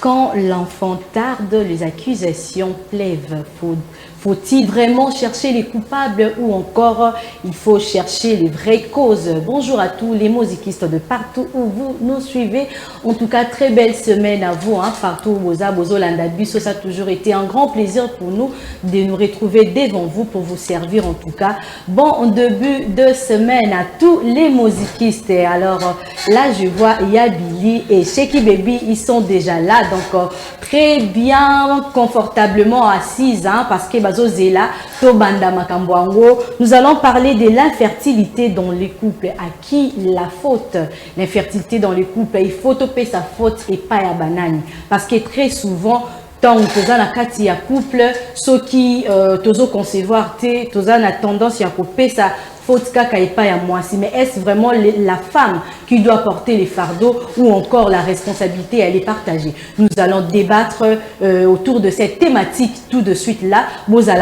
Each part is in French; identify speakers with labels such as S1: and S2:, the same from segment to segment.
S1: Quand l'enfant tarde, les accusations plèvent. Faut-il vraiment chercher les coupables ou encore il faut chercher les vraies causes? Bonjour à tous les musicistes de partout où vous nous suivez. En tout cas, très belle semaine à vous, hein, partout où vous êtes. Ça a toujours été un grand plaisir pour nous de nous retrouver devant vous pour vous servir en tout cas. Bon début de semaine à tous les musicistes. Alors là, je vois Billy et Sheki Baby, ils sont déjà là. Donc, très bien, confortablement assises, hein, parce que nous allons parler de l'infertilité dans les couples. À qui la faute? L'infertilité dans les couples, il faut topper sa faute et pas à banane. Parce que très souvent, tant que tu as la carte à couple, ceux qui te concevoir, tu as tendance à couper sa faute et pas à moi. Mais est-ce vraiment la femme qui doit porter les fardeaux ou encore la responsabilité, elle est partagée? Nous allons débattre autour de cette thématique tout de suite là. Vous allez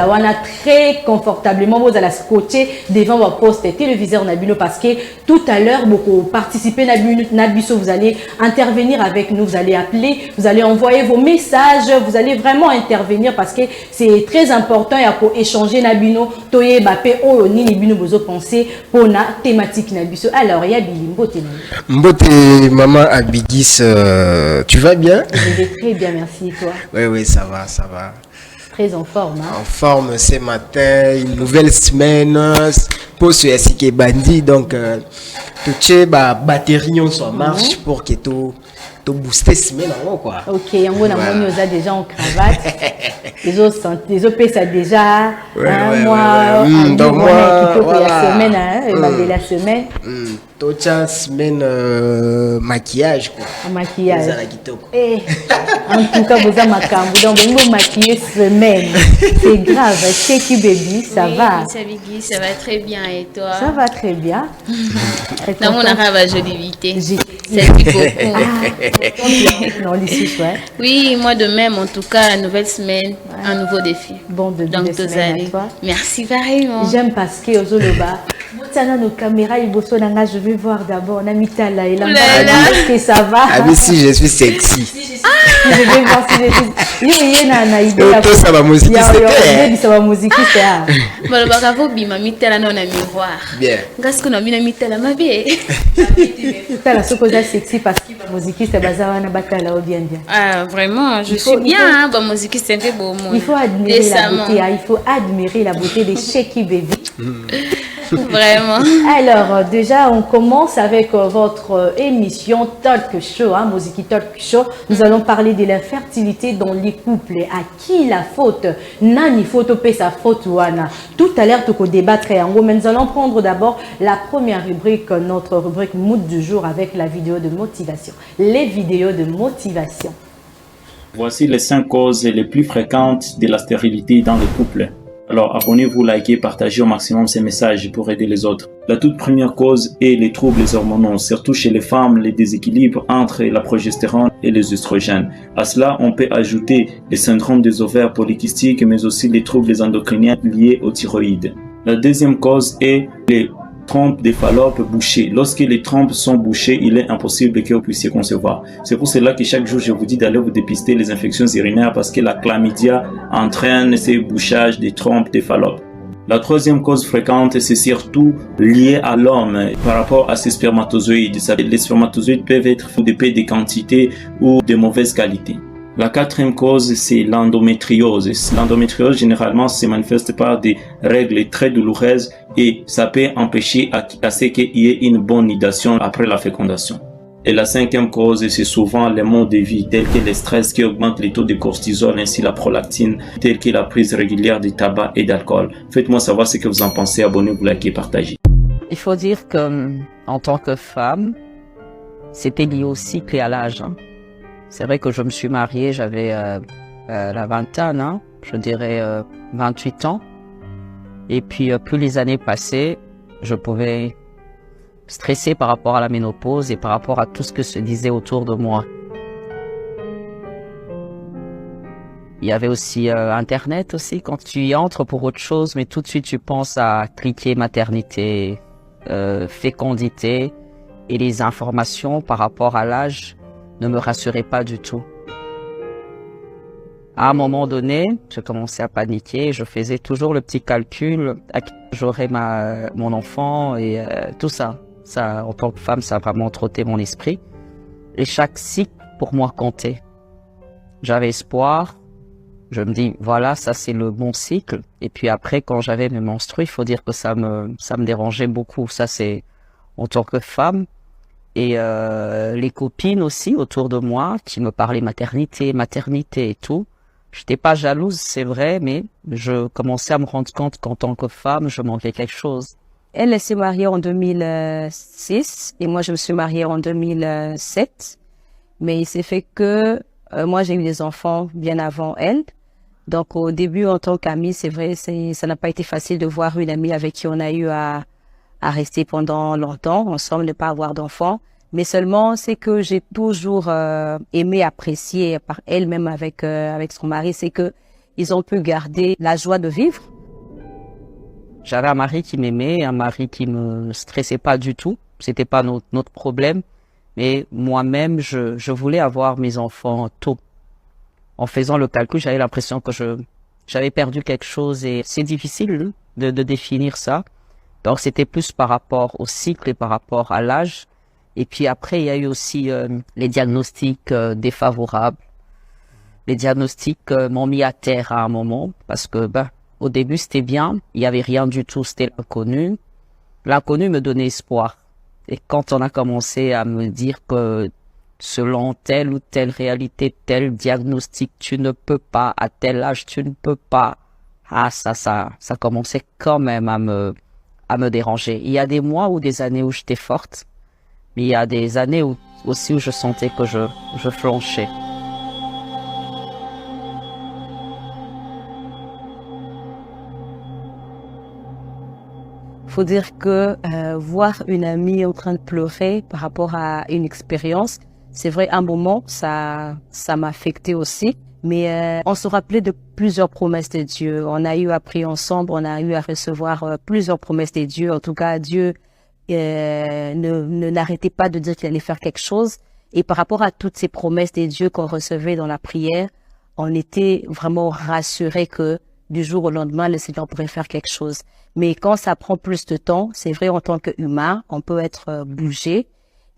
S1: très confortablement, vous allez scotcher devant votre poste téléviseur Nabino parce que tout à l'heure, beaucoup participer Nabiso, vous allez intervenir avec nous, vous allez appeler, vous allez envoyer vos messages, vous allez vraiment intervenir parce que c'est très important pour échanger Nabino, toye bapé o ni Nabino bozo penser pour la thématique Nabiso. Alors, il y a Billy
S2: Mbote, maman Abigis, tu vas bien?
S1: Je vais très bien, merci. Et toi?
S2: Oui, ça va, ça va.
S1: Très en forme. Hein?
S2: En forme ce matin, une nouvelle semaine. Pour ce qui est bandit, donc, tout est batterie en marche pour que tout booster semaine en haut, quoi.
S1: Ok, on a déjà en cravate. les autres paient ça déjà.
S2: Donc moi,
S1: la semaine, la semaine.
S2: Toute la semaine maquillage, quoi.
S1: Maquillage. En tout cas, vous avez maquillé. Donc, vous maquillez semaine. C'est grave. Sheki Baby, ça va?
S3: Oui, ça va très bien. Et toi?
S1: Ça va très bien.
S3: Dans mon arabe à jollivité.
S1: C'est beaucoup. Non,
S3: oui, moi de même, en tout cas, nouvelle semaine, un nouveau défi.
S1: Bon début de semaine à toi.
S3: Merci pareillement.
S1: J'aime parce que Ozoloba, nos caméras, je vais voir d'abord. On a mis ta là et là. Est-ce que ça va?
S2: Ah mais si je suis sexy.
S1: Je vais voir si je suis.
S2: Ça va musique.
S1: Ça va musique.
S3: Bon, le bagavo bima mitela non na miroir.
S2: Bien.
S3: Qu'est-ce qu'on a mis na mitela ma bien?
S1: C'est la chose sexy parce que la musique c'est basé à la bataille là bien.
S3: Ah vraiment, je suis bien. La musique c'est un peu beau.
S1: Il faut admirer la beauté. Il faut admirer la beauté de Sheki Baby.
S3: Vraiment.
S1: Alors, déjà, on commence avec votre émission Talk Show, hein, Moziki Talk Show. Nous allons parler de l'infertilité dans les couples. À qui la faute? Nani faute paie sa faute ou Anna? Tout à l'heure, tout débattre en gros, mais nous allons prendre d'abord la première rubrique, notre rubrique Mood du jour avec la vidéo de motivation. Les vidéos de motivation.
S4: Voici les 5 causes les plus fréquentes de la stérilité dans les couples. Alors abonnez-vous, likez, partagez au maximum ces messages pour aider les autres. La toute première cause est les troubles hormonaux, surtout chez les femmes, les déséquilibres entre la progestérone et les œstrogènes. À cela, on peut ajouter les syndromes des ovaires polykystiques, mais aussi les troubles endocriniens liés au thyroïde. La deuxième cause est les trompes des Fallope bouchées. Lorsque les trompes sont bouchées, il est impossible que vous puissiez concevoir. C'est pour cela que chaque jour, je vous dis d'aller vous dépister les infections urinaires parce que la chlamydia entraîne ces bouchages des trompes des Fallope. La troisième cause fréquente, c'est surtout lié à l'homme par rapport à ses spermatozoïdes. Les spermatozoïdes peuvent être de des quantités ou de mauvaise qualité. La quatrième cause, c'est l'endométriose. L'endométriose, généralement, se manifeste par des règles très douloureuses et ça peut empêcher à ce qu'il y ait une bonne nidation après la fécondation. Et la cinquième cause, c'est souvent les maux de vie, tels que le stress qui augmente les taux de cortisol, ainsi la prolactine, tels que la prise régulière de tabac et d'alcool. Faites-moi savoir ce que vous en pensez, abonnez-vous, likez, partagez.
S5: Il faut dire que, en tant que femme, c'était lié au cycle et à l'âge. C'est vrai que je me suis mariée, j'avais la vingtaine, hein, je dirais 28 ans. Et puis, plus les années passaient, je pouvais stresser par rapport à la ménopause et par rapport à tout ce que se disait autour de moi. Il y avait aussi Internet aussi, quand tu y entres pour autre chose, mais tout de suite tu penses à cliquer maternité, fécondité, et les informations par rapport à l'âge ne me rassuraient pas du tout. À un moment donné, j'ai commencé à paniquer. Je faisais toujours le petit calcul à qui j'aurais mon enfant et tout ça. Ça, en tant que femme, ça a vraiment trotté mon esprit. Et chaque cycle, pour moi, comptait. J'avais espoir. Je me dis, voilà, ça c'est le bon cycle. Et puis après, quand j'avais mes menstrues, il faut dire que ça me dérangeait beaucoup. Ça, c'est en tant que femme. Et les copines aussi autour de moi qui me parlaient maternité et tout. J'étais pas jalouse, c'est vrai, mais je commençais à me rendre compte qu'en tant que femme, je manquais quelque chose. Elle s'est mariée en 2006 et moi je me suis mariée en 2007. Mais il s'est fait que moi j'ai eu des enfants bien avant elle. Donc au début en tant qu'amie, c'est vrai, ça n'a pas été facile de voir une amie avec qui on a eu à rester pendant longtemps ensemble, ne pas avoir d'enfants. Mais seulement, c'est que j'ai toujours aimé apprécier par elle-même avec son mari, c'est que ils ont pu garder la joie de vivre. J'avais un mari qui m'aimait, un mari qui me stressait pas du tout. C'était pas notre problème. Mais moi-même, je voulais avoir mes enfants tôt. En faisant le calcul, j'avais l'impression que j'avais perdu quelque chose et c'est difficile de définir ça. Donc, c'était plus par rapport au cycle et par rapport à l'âge. Et puis après, il y a eu aussi les diagnostics défavorables. Les diagnostics m'ont mis à terre à un moment parce que au début, c'était bien. Il n'y avait rien du tout, c'était l'inconnu. L'inconnu me donnait espoir. Et quand on a commencé à me dire que selon telle ou telle réalité, tel diagnostic, tu ne peux pas, à tel âge, tu ne peux pas. Ah, ça commençait quand même à me déranger. Il y a des mois ou des années où j'étais forte. Mais il y a des années aussi où je sentais que je flanchais. Faut dire que voir une amie en train de pleurer par rapport à une expérience, c'est vrai, un moment, ça m'a affecté aussi. Mais on se rappelait de plusieurs promesses de Dieu. On a eu appris ensemble, on a eu à recevoir plusieurs promesses de Dieu. En tout cas, Dieu n'arrêtait pas de dire qu'il allait faire quelque chose. Et par rapport à toutes ces promesses des dieux qu'on recevait dans la prière, on était vraiment rassurés que du jour au lendemain, le Seigneur pourrait faire quelque chose. Mais quand ça prend plus de temps, c'est vrai, en tant qu'humain, on peut être bougé.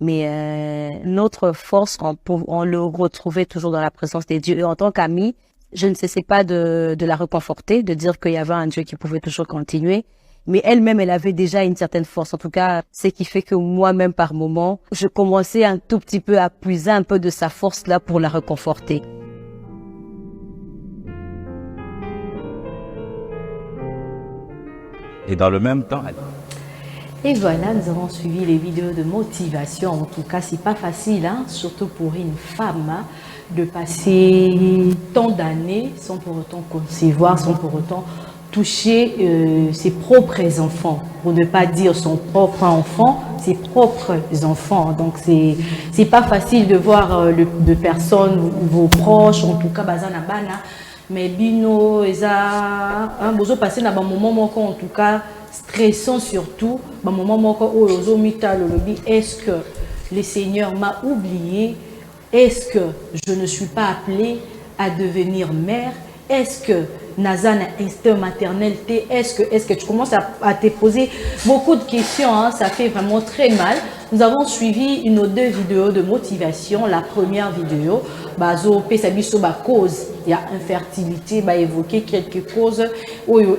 S5: Mais notre force, on le retrouvait toujours dans la présence des dieux. Et en tant qu'ami, je ne cessais pas de la réconforter, de dire qu'il y avait un Dieu qui pouvait toujours continuer. Mais elle-même, elle avait déjà une certaine force. En tout cas, ce qui fait que moi-même, par moment, je commençais un tout petit peu à puiser un peu de sa force là pour la réconforter.
S6: Et dans le même temps...
S1: Et voilà, nous avons suivi les vidéos de motivation. En tout cas, c'est pas facile, hein, surtout pour une femme, hein, de passer tant d'années sans pour autant concevoir, sans pour autant toucher ses propres enfants, pour ne pas dire son propre enfant, ses propres enfants. Donc c'est pas facile de voir de personnes, vos proches, en tout cas bazana bana, mais bino eza un bozo passer na ba moment moko en tout cas stressant surtout, ba moment moko ozo mitalo lobi, est-ce que le Seigneur m'a oublié? Est-ce que je ne suis pas appelée à devenir mère? Est-ce que Nazana instinct maternel, est-ce que tu commences à te poser beaucoup de questions, hein, ça fait vraiment très mal. Nous avons suivi une ou deux vidéos de motivation. La première vidéo, bazo pesabiso ba cause, il y a infertilité, ba évoquer quelques causes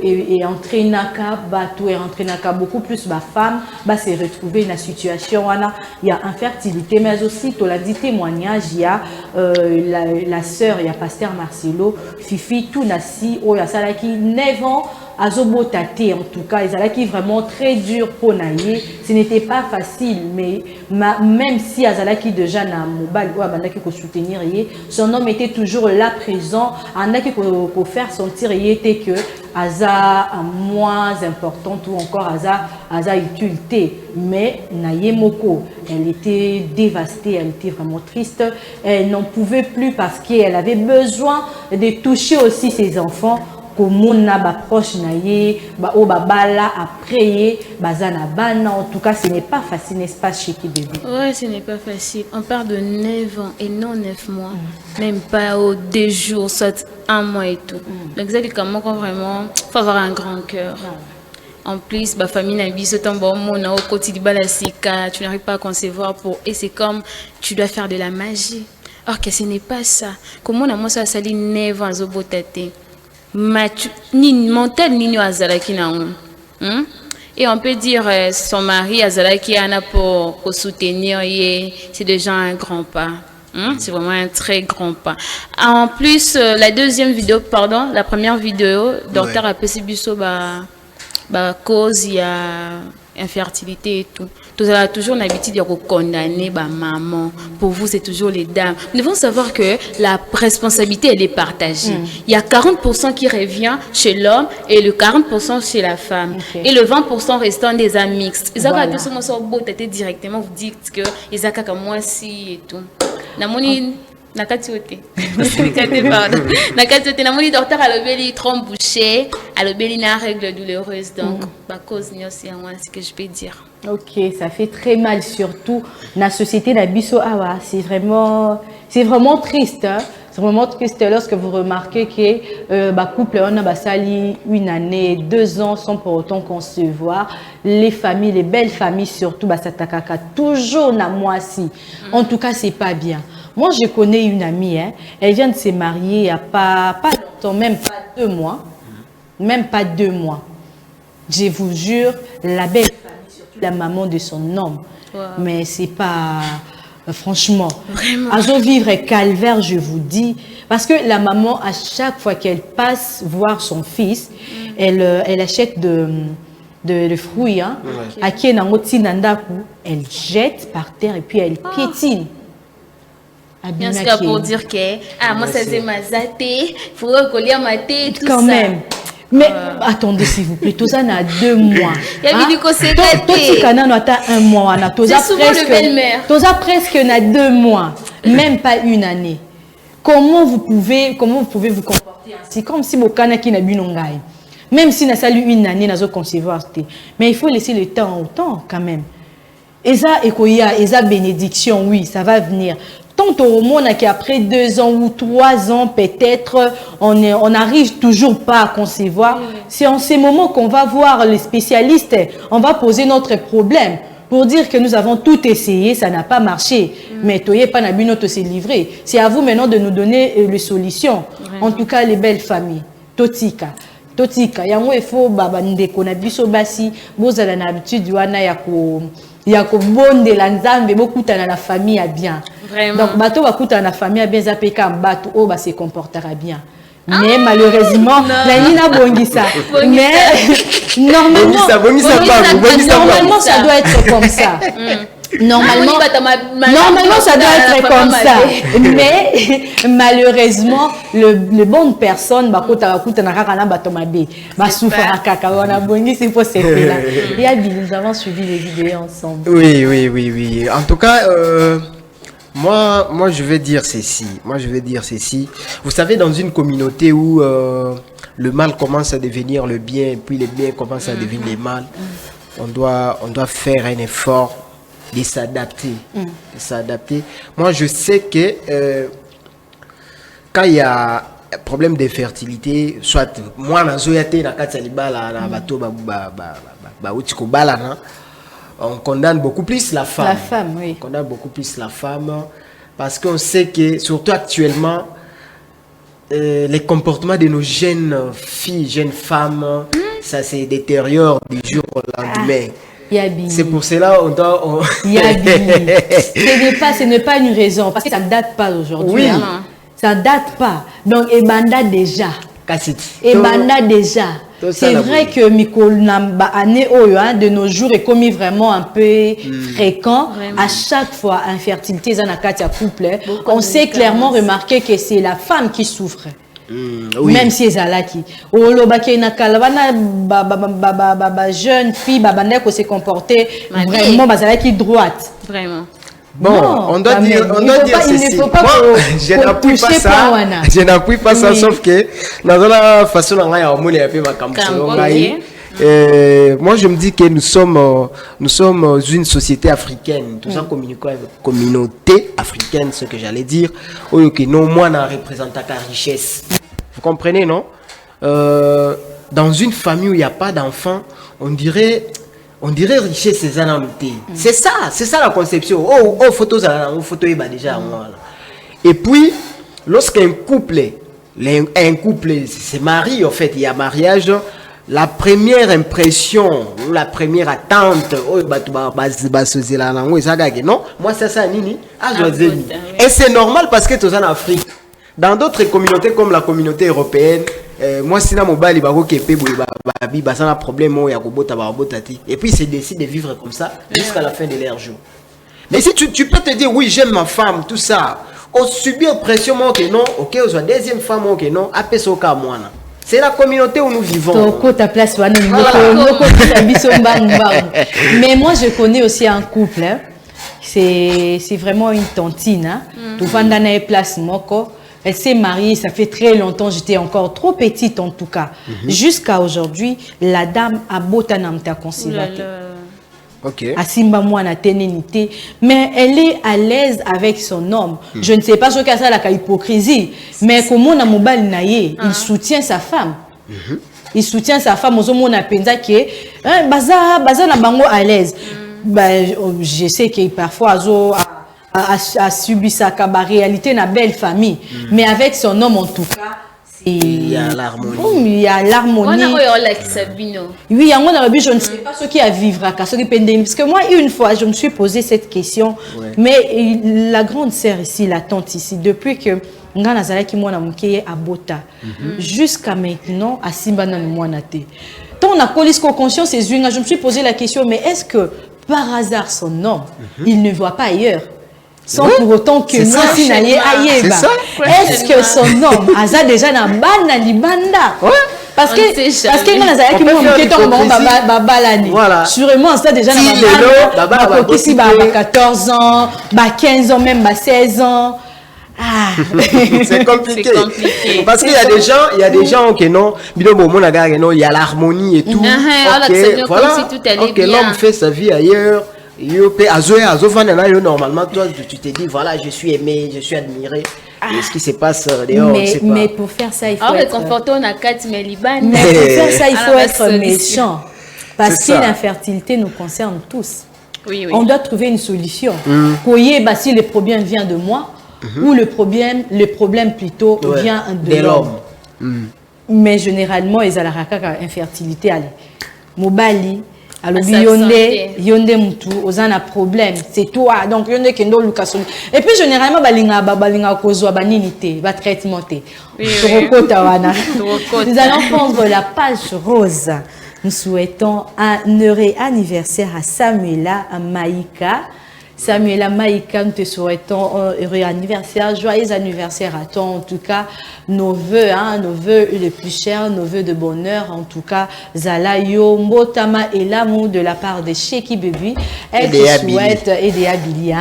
S1: et entraînaka bato et entraînaka beaucoup plus ba femme, ba se retrouver dans la situation là, il y a infertilité, mais aussi tu l'as dit témoignage, il y a la sœur, il y a pasteur Marcelo Fifi tout nasi o ya salaki 9 ans azobotate, en tout cas, ils allaient vraiment très dur pour naïe. Ce n'était pas facile, mais même si Azalaki déjà na mobile ou abandaki ko soutenir, son homme était toujours là présent, andaki ko faire sentir était que Aza moins importante ou encore Aza utilité. Mais naïe moko, elle était dévastée, elle était vraiment triste, elle n'en pouvait plus parce qu'elle avait besoin de toucher aussi ses enfants. komona ba proche na ye ba o babala après ye bazana bana. En tout cas ce n'est pas facile, n'est-ce pas Chiki bébé?
S3: Ouais, ce n'est pas facile. On parle de 9 ans et non 9 mois. Même pas au 2 jours, soit 1 mois et tout. Donc exactement quand vraiment faut avoir un grand cœur. En plus, ma famille n'a pas ce bon au quotidien, tu n'arrives pas à concevoir pour et c'est comme tu dois faire de la magie. Or que ce n'est pas ça. Comment on a ça sali 9 ans zobotate. Ni mental ni azalaki na on. Et on peut dire son mari azalaki ana pour soutenir c'est déjà un grand pas. C'est vraiment un très grand pas. En plus la première vidéo docteur a passé biso cause il y a infertilité et tout. Nous avons toujours l'habitude de condamner maman. Pour vous, c'est toujours les dames. Nous devons savoir que la responsabilité, elle est partagée. Il y a 40% qui revient chez l'homme et le 40% chez la femme. Okay. Et le 20% restant des âmes mixtes. Ils ont directement vous dites que ils ont comme moi si et tout. Nakatiote. Nakatiote. Namoni docteur a le trompe bouché, a le na règle douloureuse. Donc, cause c'est ce que je peux dire.
S1: Ok, ça fait très mal, surtout dans la société d'Abisso Awa. C'est vraiment triste. Hein? C'est vraiment triste lorsque vous remarquez que couple on a sali 1 année, 2 ans sans pour autant concevoir. Les familles, les belles familles surtout, s'attaquent toujours na moi si. En tout cas, c'est pas bien. Moi, je connais une amie, hein, elle vient de se marier il n'y a pas longtemps, même pas 2 mois. Même pas 2 mois. Je vous jure, la belle famille, surtout la maman de son homme. Wow. Mais c'est pas... franchement.
S3: Vraiment.
S1: À vivre calvaire, je vous dis. Parce que la maman, à chaque fois qu'elle passe voir son fils, elle achète de fruits. Hein, okay. Elle jette par terre et puis elle piétine.
S3: Bien sûr, pour dire que moi ça c'est ma zate, il faut coller ma tête, tout
S1: quand ça. Même. Mais attendez s'il vous plaît, tout ça n'a 2 mois.
S3: Il y a du conseil.
S1: Tout ce qu'on a 1 mois, on a tout ça presque n'a 2 mois, même pas 1 année. Comment vous pouvez vous comporter ainsi comme si bokana qui n'a binongai. Même si n'a salu 1 année n'a concevoir, mais il faut laisser le temps au temps quand même. Esa ekoya, esa bénédiction, oui, ça va venir. Tant au monde qu'après 2 ans ou 3 ans, peut-être, on n'arrive toujours pas à concevoir. C'est en ces moments qu'on va voir les spécialistes, on va poser notre problème pour dire que nous avons tout essayé, ça n'a pas marché. Mais toye pas na bino to se livrer. C'est à vous maintenant de nous donner les solutions. En tout cas, les belles familles. Totika. Yango il faut ndeko na biso basi bozala na habitude wana ya ko bonde la nzambe bokuta na la famille a bien.
S3: Vraiment.
S1: Donc bato bakuta na famille a bien za peka bato o ba se comportera bien. Mais malheureusement la nina bongisa. Mais normalement ça doit être comme ça. Normalement ça doit être comme ça. Mais malheureusement les bonnes personnes nous avons suivi les vidéos ensemble.
S2: Oui. En tout cas moi je vais dire ceci. Vous savez, dans une communauté où le mal commence à devenir le bien, puis le bien commence à devenir le mal, on doit faire un effort de s'adapter. Moi, je sais que quand il y a un problème d'infertilité, soit moi, on condamne beaucoup plus la femme.
S1: La femme, oui.
S2: On condamne beaucoup plus la femme parce qu'on sait que, surtout actuellement, les comportements de nos jeunes filles, jeunes femmes, ça se détériore du jour au lendemain. C'est pour cela qu'on doit...
S1: Ce n'est pas une raison, parce que ça ne date pas aujourd'hui.
S2: Oui.
S1: Hein. Ça ne date pas. Donc, Ebanda déjà. C'est vrai que de nos jours est commis vraiment un peu fréquent. Vraiment. À chaque fois, infertilité, couple, on sait clairement remarquer que c'est la femme qui souffre. Oui. Même si ezalaki jeune fille se comporter vraiment bazalaki droite.
S3: Vraiment.
S2: Bon,
S1: Non,
S2: on doit
S1: quand
S2: dire,
S1: même.
S2: on
S1: Il
S2: doit
S1: faut
S2: dire
S1: pas- il ne
S2: ceci.
S1: faut pas
S2: Moi,
S1: qu'on-
S2: je
S1: qu'on
S2: n'appuie pas
S1: touche
S2: ça.
S1: pas, Wana.
S2: Je n'appuie pas ça,
S1: Oui.
S2: sauf que dans la façon dont on a appelé ma campagne. Moi, je me dis que nous sommes une société africaine. Tout ça communiquons avec communauté africaine, ce que j'allais dire. Ok, non, moi, on représente la richesse. Vous comprenez, non? Dans une famille où il n'y a pas d'enfants, on dirait richesse c'est ça dans le thé. C'est ça la conception. Photos déjà. Voilà. Et puis, lorsqu'un couple se marie, en fait, il y a mariage. La première impression, ou la première attente, non? Moi, c'est ça, Nini. Et c'est normal parce que tu es en Afrique. Dans d'autres communautés comme la communauté européenne, moi, si na mobile, il y a un problème, et puis c'est décidé de vivre comme ça jusqu'à la fin de leur jour. Mais si tu peux te dire, oui, j'aime ma femme, tout ça, on subit pression, moi, que non, ok, on soit deuxième femme, ok, non, après ça, c'est la communauté où nous vivons.
S1: Ta place, mais moi, je connais aussi un couple. Hein. C'est vraiment une tontine. Hein. Tout le monde place moko. Elle s'est mariée, ça fait très longtemps, j'étais encore trop petite en tout cas. Jusqu'à aujourd'hui, la dame a botanamta conservateur.
S2: Ok.
S1: Asimba Mouana Ténénité, mais elle est à l'aise avec son homme. Je ne sais pas ce qu'est ça la hypocrisie, mais comme on a mobile naïe, il soutient sa femme. Il soutient sa femme aux hommes on a pensa que baza na bango à l'aise. Je sais que parfois a subi sa réalité na belle famille, mais avec son homme en tout cas.
S2: Il y a l'harmonie.
S1: Il y a l'harmonie. Oui, je ne sais pas ce qui a vivre parce que moi, une fois, je me suis posé cette question. Ouais. Mais la grande sœur ici, la tante ici, depuis que Nazalaki mwana mukeye à Bota, jusqu'à maintenant, à Simbana Mwanate. Tant la police conscience, je me suis posé la question, mais est-ce que par hasard son homme, il ne voit pas ailleurs? Sans pour autant que moi, si n'allais ailleurs. Est-ce que son homme a déjà na bana libanda? Parce que nous avons qui voilà. Sûrement ça déjà na bana. Ici 14 ans, 15 ans même 16 ans.
S2: C'est compliqué. Parce qu'il y a des gens qui non, il y a l'harmonie et tout. Voilà. OK, l'homme fait sa vie ailleurs. Normalement, toi, tu te dis, voilà, je suis aimé, je suis admiré. Et ce qui se passe dehors,
S1: mais pour faire ça, il faut être...
S3: Mais
S1: pour faire ça, il faut être méchant. Parce que l'infertilité nous concerne tous.
S3: Oui.
S1: On doit trouver une solution. Si le problème vient de moi, ou le problème plutôt vient de l'homme. Mais généralement, ils ont la infertilité. Mobali. Alors, yonde mutu, ozana problème, c'est toi. Donc, yonde kendo lukason. Et puis, généralement, balinga kozwa baninité, ba traitement té. Nous allons prendre la page rose. Nous souhaitons un heureux anniversaire à Samuela Maïka. Samuela Maïka, nous te souhaitons un heureux anniversaire, joyeux anniversaire à toi. En tout cas, nos vœux les plus chers, nos vœux de bonheur. En tout cas, Zalayo, Mbotama et l'amour de la part de Sheki Baby. Elle te souhaite, et des Abili.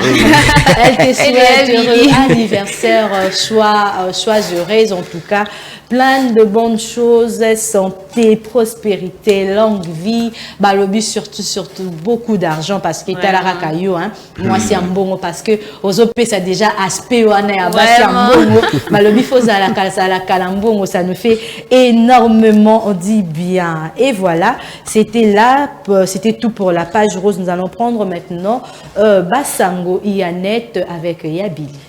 S1: Elle te souhaite heureux anniversaire, sois heureuse en tout cas. Plein de bonnes choses, santé, prospérité, longue vie, balobi surtout beaucoup d'argent parce que t'as la rakayo, hein. Moi c'est un bon parce que aux OP ça déjà aspect ou ané c'est un bon balobi faut à la kalambongo, ça nous fait énormément on dit bien. Et voilà, c'était tout pour la page rose. Nous allons prendre maintenant Basango Ianette avec Yabili.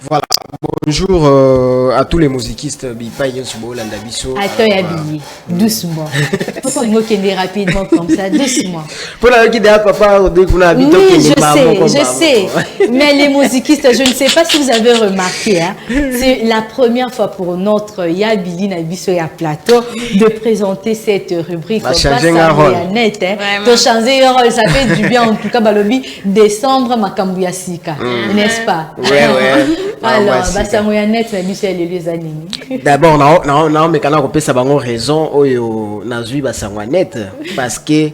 S2: Voilà, bonjour à tous les musicistes, Bipa Yensubo, Landabiso.
S1: Attends, Yabi, doucement. Pourquoi on va rapidement comme ça, doucement.
S2: Pour la qui papa,
S1: oui, je sais. Mais les musicistes, je ne sais pas si vous avez remarqué, hein, c'est la première fois pour notre Yabili Nabiso à plateau de présenter cette rubrique.
S2: Va changer un rôle.
S1: De changer un rôle, ça fait du bien en tout cas. Balobi, décembre, Makambuya Sika, n'est-ce pas?
S2: Ouais.
S1: Alors, Basamouya Net, Nabiso et les années.
S2: D'abord, non, mais quand on peut savoir raison, Nazui Basamouya Net, parce que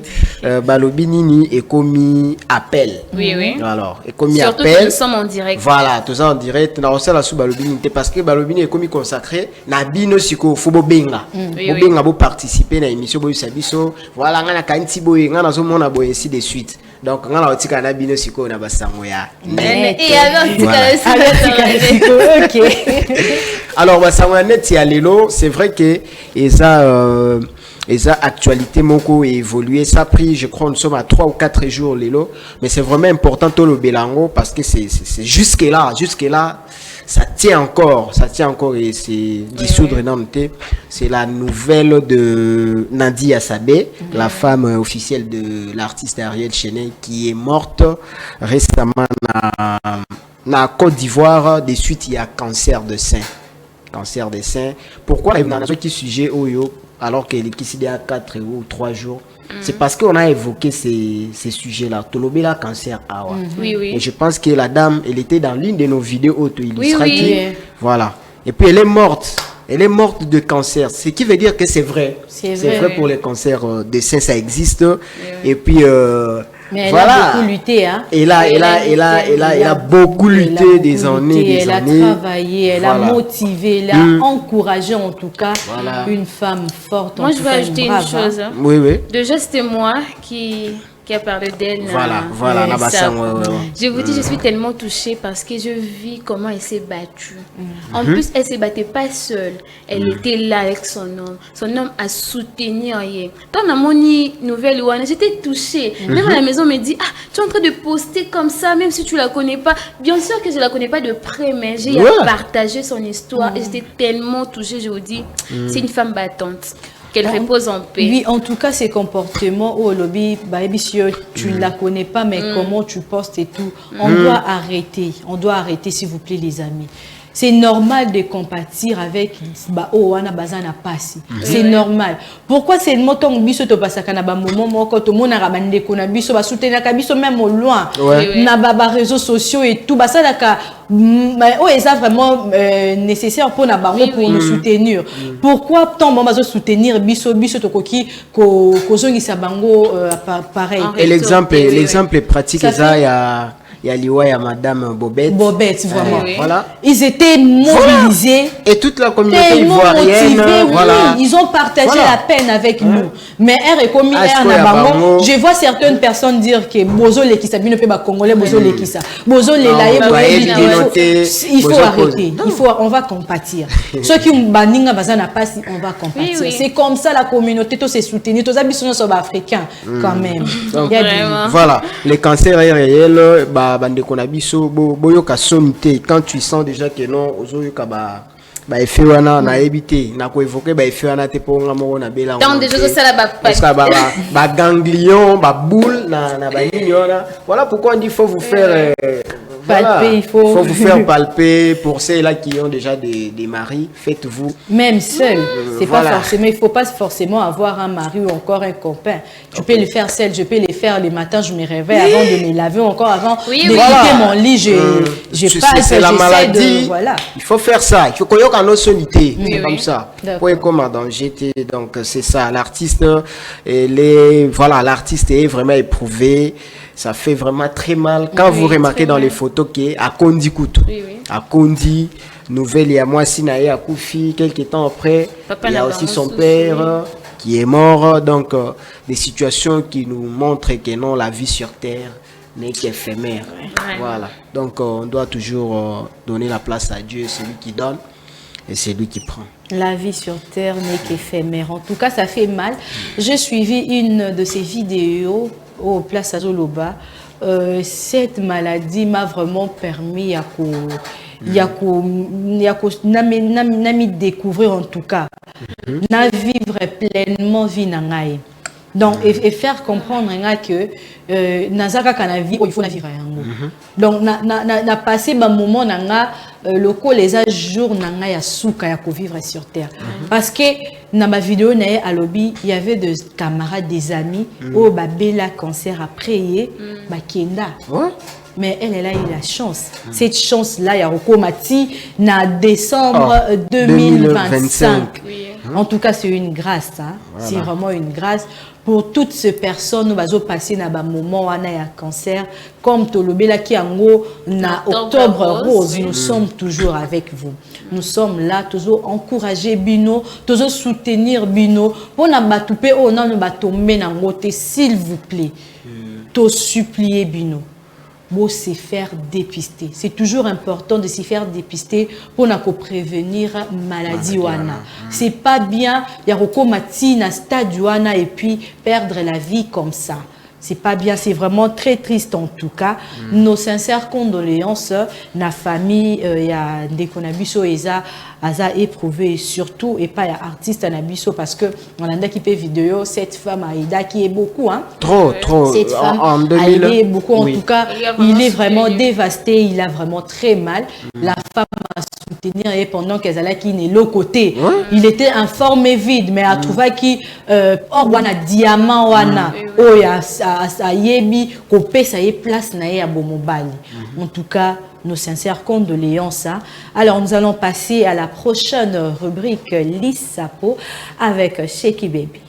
S2: Balobi Nini est commis appel.
S3: Oui.
S2: Alors, est commis
S3: surtout
S2: appel.
S3: Que nous sommes en direct.
S2: Voilà, tout ça en direct. Nous avons la sous Balobini parce que Balobini est commis consacré. Nabino Siko, Fobo Benga. Benga pour participer à l'émission Boy Sabiso. Voilà, on a Kanti Boy, on a Zomona Boy ainsi de suite. Donc, on a aussi Nabino Siko, on a Basamoya.
S3: Et alors,
S1: ok.
S2: Alors, Basamoya Net, c'est vrai que les actualités moko évolué, ça a pris, je crois, nous sommes à 3 ou 4 jours lélo, mais c'est vraiment important tout le Bélango parce que c'est jusque là, ça tient encore et c'est dissoudre énormément. C'est la nouvelle de Nadia Sabé, la femme officielle de l'artiste Ariel Chenet qui est morte récemment na Côte d'Ivoire des suites il y a cancer de sein. Pourquoi il y a un sujet alors qu'elle est ici il y a 4 ou 3 jours? C'est parce qu'on a évoqué ces sujets-là. Tolobela cancer.
S3: Oui.
S2: Et je pense que la dame, elle était dans l'une de nos vidéos auto-illustratives.
S3: Oui.
S2: Voilà. Et puis elle est morte. Elle est morte de cancer. Ce qui veut dire que c'est vrai. C'est vrai pour les cancers des seins, ça existe. Et puis...
S1: mais elle a beaucoup lutté, hein.
S2: Elle a beaucoup lutté des années.
S1: Elle a travaillé, elle a motivé, elle a encouragé en tout cas une femme forte.
S3: Moi, je veux ajouter une chose. Hein.
S2: Oui.
S3: Déjà, c'était moi qui a parlé d'elle.
S2: Voilà.
S3: Je vous dis, je suis tellement touchée parce que je vis comment elle s'est battue. En plus, elle ne se battait pas seule. Elle était là avec son homme. Son homme a soutenu. Quand on a mon nouvelle, j'étais touchée. Même à la maison, on me dit, tu es en train de poster comme ça, même si tu ne la connais pas. Bien sûr que je ne la connais pas de près, mais j'ai partagé son histoire. Et j'étais tellement touchée, je vous dis, c'est une femme battante. Qu'elle repose en paix. Oui,
S1: en tout cas, ces comportements au lobby, tu ne la connais pas, mais comment tu postes et tout, on doit arrêter. On doit arrêter, s'il vous plaît, les amis. C'est normal de compatir avec c'est normal. Pourquoi c'est le mot que biso to pasaka na ba moment quand tout le monde a rabandé qu'on a biso ba soutenir ka biso même au loin na ba réseaux sociaux et tout ba ça là est vraiment nécessaire pour na bango pour nous soutenir. Pourquoi tant bon bazo soutenir biso to koki ko zongisa bango pareil.
S2: Et l'exemple pratique ça il y a Liwa, il y a Madame Bobette.
S1: Vraiment.
S2: Voilà.
S1: Ils étaient mobilisés.
S2: Et toute la communauté ivoirienne. Voilà.
S1: Ils ont partagé la peine avec nous. Mais je vois certaines personnes dire que Bozo Lekissa, ne peut pas congolais, Bozo Lekissa. Bozo Lelaye, il faut arrêter. On va compatir. Ceux qui ont baninga bazana pas, on va compatir. C'est comme ça la communauté, tous se soutenir, tous les habitants sont africains quand même.
S2: Voilà. Les cancers réels, bande konabiso boyoka sonité quand tu sens déjà que non ozoyoka ba effet wana na éviter na ko évoquer ba effet wana te ponga mo na bela
S3: dans déjà ça là
S2: ba ganglion ba boule na ba nini wana voilà pourquoi on dit faut vous faire palper, il faut vous faire palper. Pour ceux-là qui ont déjà des maris, faites-vous.
S1: Même seul, c'est pas forcément, il faut pas forcément avoir un mari ou encore un copain. Tu peux le faire seul, je peux le faire le matin, je me réveille avant de me laver, encore avant de quitter mon lit, je passe,
S2: c'est la maladie.
S1: Voilà.
S2: Il faut faire ça. Il faut qu'on y ait une sonité, comme ça. Pour être comme dans GT, donc c'est ça. L'artiste, l'artiste est vraiment éprouvé. Ça fait vraiment très mal quand vous remarquez dans les photos qu'il est à Kondi Koutou. À Kondi, nouvelle, il y a moi Sinaï à Koufi, quelques temps après. Il y a aussi son père qui est mort. Donc, des situations qui nous montrent que non, la vie sur Terre n'est qu'éphémère. Voilà. Donc, on doit toujours donner la place à Dieu, c'est lui qui donne et c'est lui qui prend.
S1: La vie sur Terre n'est qu'éphémère. En tout cas, ça fait mal. J'ai suivi une de ces vidéos au Place à Zoloba. Cette maladie m'a vraiment permis nami découvrir en tout cas, na vivre pleinement vie nangai. Donc, et faire comprendre que nazaka kana vie il faut la vivre yango. Donc na passé un moment nanga loko les jours nanga ya souka ya ko vivre sur terre. Parce que dans ma vidéo na à lobby, il y avait des camarades, des amis au babela cancer a prié bakenda. Mais elle a eu la chance. Cette chance-là, il y a Rokomati, na décembre 2025. En tout cas, c'est une grâce. Hein? Voilà. C'est vraiment une grâce. Pour toutes ces personnes, nous allons passer dans un moment où on a un cancer. Comme Tolobela qui en na octobre rose, nous sommes toujours avec vous. Nous sommes là, toujours encourager Bino, toujours soutenir Bino. Pour na batoupe, on a nous batomber na ngote, s'il vous plaît. To supplier Bino. Pour se faire dépister. C'est toujours important de se faire dépister pour prévenir maladie wana. C'est pas bien y a rekomati na stade wana et puis perdre la vie comme ça. C'est pas bien, c'est vraiment très triste en tout cas. Nos sincères condoléances, na famille, y a des konabiso eza aza éprouvé surtout et pas y a artiste anabiso parce que on a qui fait vidéo cette femme Aïda qui est beaucoup hein.
S2: Trop.
S1: Cette femme
S2: en 2000
S1: est beaucoup en tout cas, il est vraiment dévasté, il a vraiment très mal. La femme a soutenir et pendant qu'elle allait qui n'est l'autre côté, il était informé vide mais a trouvé qui wana diamant wana oya a yebi kopé ça y est place na ya bomobali. En tout cas, nos sincères condoléances. Hein. Alors, nous allons passer à la prochaine rubrique Lissapo avec Sheki Baby.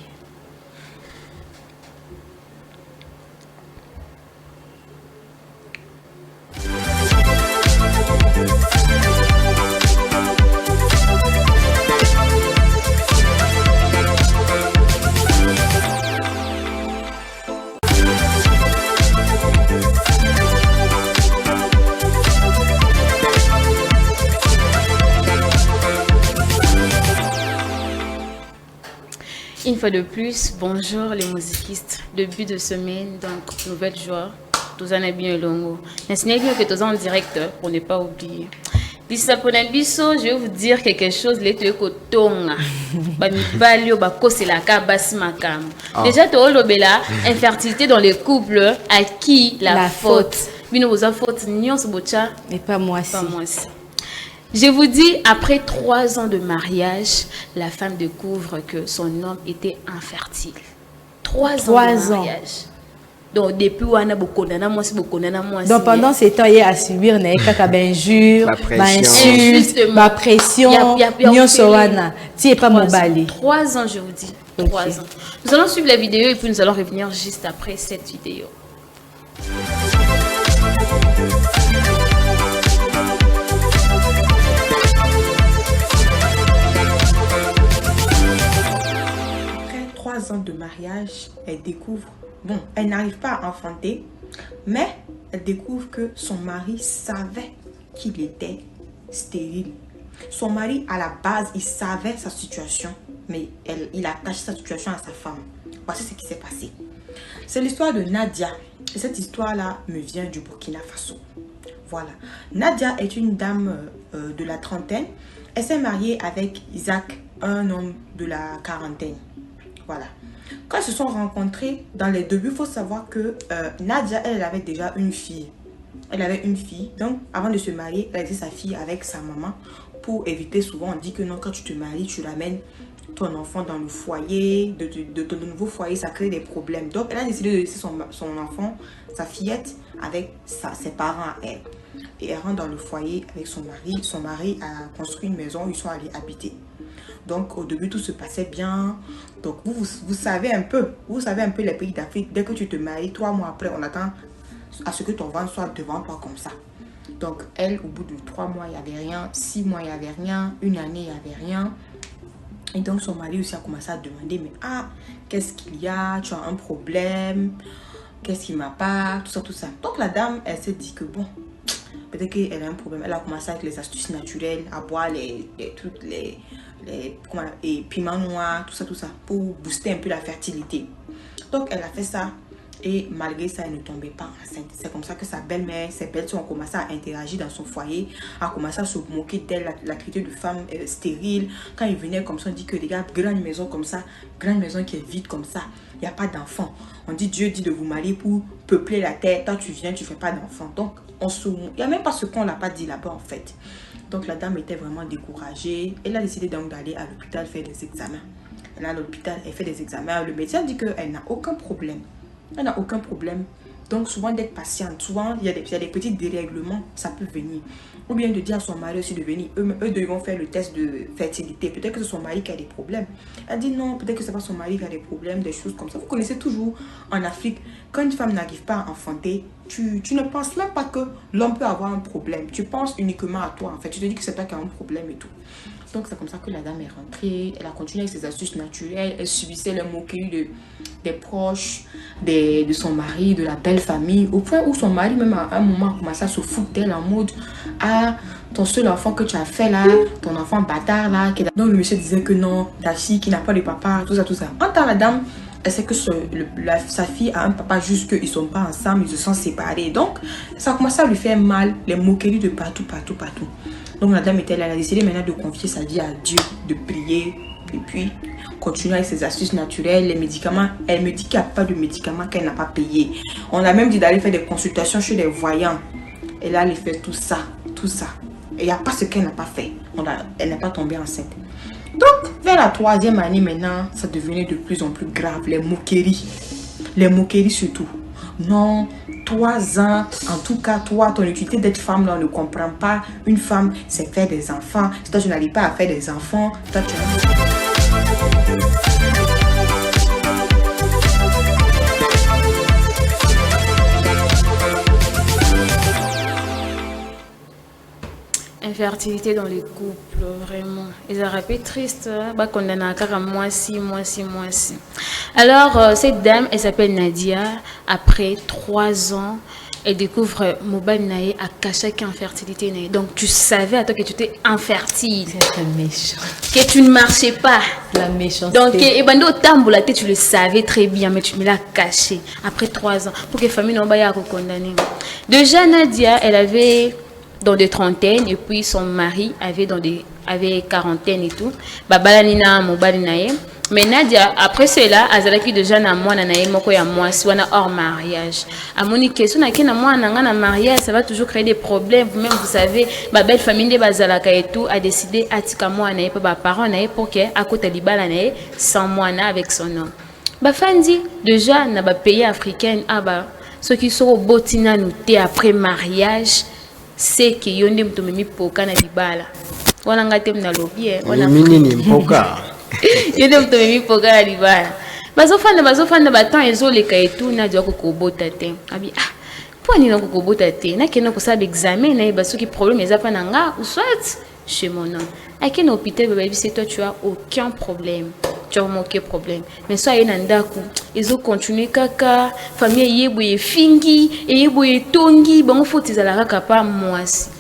S3: Une fois de plus, bonjour les musicistes. Début de semaine, donc nouvelle joie. Tous en est bien longo. N'insistez que tous en direct pour ne pas oublier. Lissapo na biso, je vais vous dire quelque chose. Les deux kotonga, bamibali bako c'est la kabasi makam. Déjà to olobela infertilité dans les couples. À qui la faute? Bino vous a faute nion bocha.
S1: Et pas moi
S3: pas moi aussi. Je vous dis, après 3 ans de mariage, la femme découvre que son homme était infertile. 3 ans de mariage. Donc, depuis où on a beaucoup de
S1: donc, pendant ces temps, il y a à subir des injures, insultes, la pression, tu n'es pas mobile.
S3: 3 ans, je vous dis. 3 ans. Nous allons suivre la vidéo et puis nous allons revenir juste après cette vidéo.
S6: Ans de mariage, elle découvre, bon, elle n'arrive pas à enfanter, mais elle découvre que son mari savait qu'il était stérile. Son mari, à la base, il savait sa situation, mais il a caché sa situation à sa femme. Voici ce qui s'est passé. C'est l'histoire de Nadia. Et cette histoire-là me vient du Burkina Faso. Voilà. Nadia est une dame de la trentaine. Elle s'est mariée avec Isaac, un homme de la quarantaine. Voilà. Quand ils se sont rencontrés, dans les débuts, il faut savoir que Nadia, elle avait déjà une fille. Elle avait une fille. Donc, avant de se marier, elle a laissé sa fille avec sa maman pour éviter, souvent, on dit que non, quand tu te maries, tu ramènes ton enfant dans le foyer. De ton nouveau foyer, ça crée des problèmes. Donc, elle a décidé de laisser son enfant, sa fillette, avec ses parents à elle. Et elle rentre dans le foyer avec son mari. Son mari a construit une maison où ils sont allés habiter. Donc, au début, tout se passait bien. Donc, vous savez un peu. Vous savez un peu les pays d'Afrique. Dès que tu te maries, 3 mois après, on attend à ce que ton ventre soit devant toi comme ça. Donc, elle, au bout de 3 mois, il n'y avait rien. 6 mois, il n'y avait rien. 1 année, il n'y avait rien. Et donc, son mari aussi a commencé à demander, mais qu'est-ce qu'il y a? Tu as un problème? Qu'est-ce qui m'a pas? Tout ça, tout ça. Donc, la dame, elle s'est dit que bon, peut-être qu'elle a un problème. Elle a commencé avec les astuces naturelles, à boire toutes les piments noirs, tout ça, pour booster un peu la fertilité. Donc, elle a fait ça. Et malgré ça, elle ne tombait pas enceinte. C'est comme ça que sa belle-mère, ses belles-sœurs ont commencé à interagir dans son foyer, a commencé à se moquer d'elle, la traiter de femme stérile. Quand ils venaient comme ça, on dit que les gars, grande maison comme ça, grande maison qui est vide comme ça, il n'y a pas d'enfants. On dit Dieu dit de vous marier pour peupler la terre. Toi, tu viens, tu ne fais pas d'enfants. Donc, il n'y a même pas ce qu'on n'a pas dit là-bas en fait. Donc, la dame était vraiment découragée. Elle a décidé donc d'aller à l'hôpital faire des examens. Elle est à l'hôpital, elle fait des examens. Le médecin dit qu'elle n'a aucun problème. Elle n'a aucun problème. Donc, souvent d'être patiente. Souvent, il y a des petits dérèglements, ça peut venir. Ou bien de dire à son mari aussi de venir. Eux devront faire le test de fertilité. Peut-être que c'est son mari qui a des problèmes. Elle dit non, peut-être que c'est pas son mari qui a des problèmes, des choses comme ça. Vous connaissez toujours en Afrique, quand une femme n'arrive pas à enfanter, tu ne penses même pas que l'homme peut avoir un problème. Tu penses uniquement à toi. En fait, tu te dis que c'est toi qui as un problème et tout. Donc, c'est comme ça que la dame est rentrée. Elle a continué avec ses astuces naturelles. Elle subissait les moqueries des proches, de son mari, de la belle famille. Au point où son mari, même à un moment, a commencé à se foutre d'elle en mode « Ah, ton seul enfant que tu as fait là, ton enfant bâtard là. » Donc, le monsieur disait que non, ta fille qui n'a pas de papa, tout ça, tout ça. En tant la dame, elle sait que sa fille a un papa, juste qu'ils ne sont pas ensemble, ils se sont séparés. Donc, ça a commencé à lui faire mal, les moqueries de partout, partout, partout. Donc la dame était là, elle a décidé maintenant de confier sa vie à Dieu, de prier et puis continuer avec ses astuces naturelles, les médicaments. Elle me dit qu'il n'y a pas de médicaments qu'elle n'a pas payé. On a même dit d'aller faire des consultations chez des voyants. Elle a allé faire tout ça, tout ça. Et il n'y a pas ce qu'elle n'a pas fait. Elle n'est pas tombée enceinte. Donc vers la 3e année maintenant, ça devenait de plus en plus grave, les moqueries. Les moqueries surtout. Non, 3 ans, en tout cas, toi, ton utilité d'être femme, là, on ne comprend pas. Une femme, c'est faire des enfants. Si toi, tu n'arrives pas à faire des enfants, toi, tu
S3: Infertilité dans les couples, vraiment. Ils ont rappelé triste, qu'on en a encore moi si. Alors, cette dame, elle s'appelle Nadia. Après 3 ans, elle découvre mobile naïe à cacher qu'infertilité naïe. Donc, tu savais à toi que tu étais infertile.
S1: C'est méchant.
S3: Que tu ne marchais pas.
S1: La méchanceté.
S3: Donc, et ben, au tambour, tu le savais très bien, mais tu me l'as caché. Après 3 ans, pour que la famille n'en pas condamner. Déjà, Nadia, elle avait dans des trentaines, et puis son mari avait quarantaine et tout. Babalanina mobile naïe. Mais Nadia, après cela, azalaki déjà na mwana na ye moko ya mwasi wana hors mariage. Amoni question na kena mwana nga na mariage, ça va toujours créer des problèmes. Vous-même vous savez, ma belle famille de bazalaka et tout a décidé atika mwana ye pa parents na ye pour que akota libala na ye sans mwana avec son nom. Ba fandi déjà na ba pays africain aba ceux qui sont au botina nouté après mariage, c'est que yonde mtomemi poka na libala. Wana ngate mna lobby wana
S2: minini mpoka.
S3: Yende mtomemi poka na libala. Bazofanda batant ezoleka et tout na dio kokobota te. Abi pour ni na kokobota te. Na kena ko saba examen na ba soki problème ezapa na nga ou soit chez mon homme. Aki na hôpital baba c'est toi tu as aucun problème. Tu as aucun problème. Mais soit yena ndako ezo continuer kaka famille yeboye fingi yeboye tongi bango faut ezala kaka pa mwasi.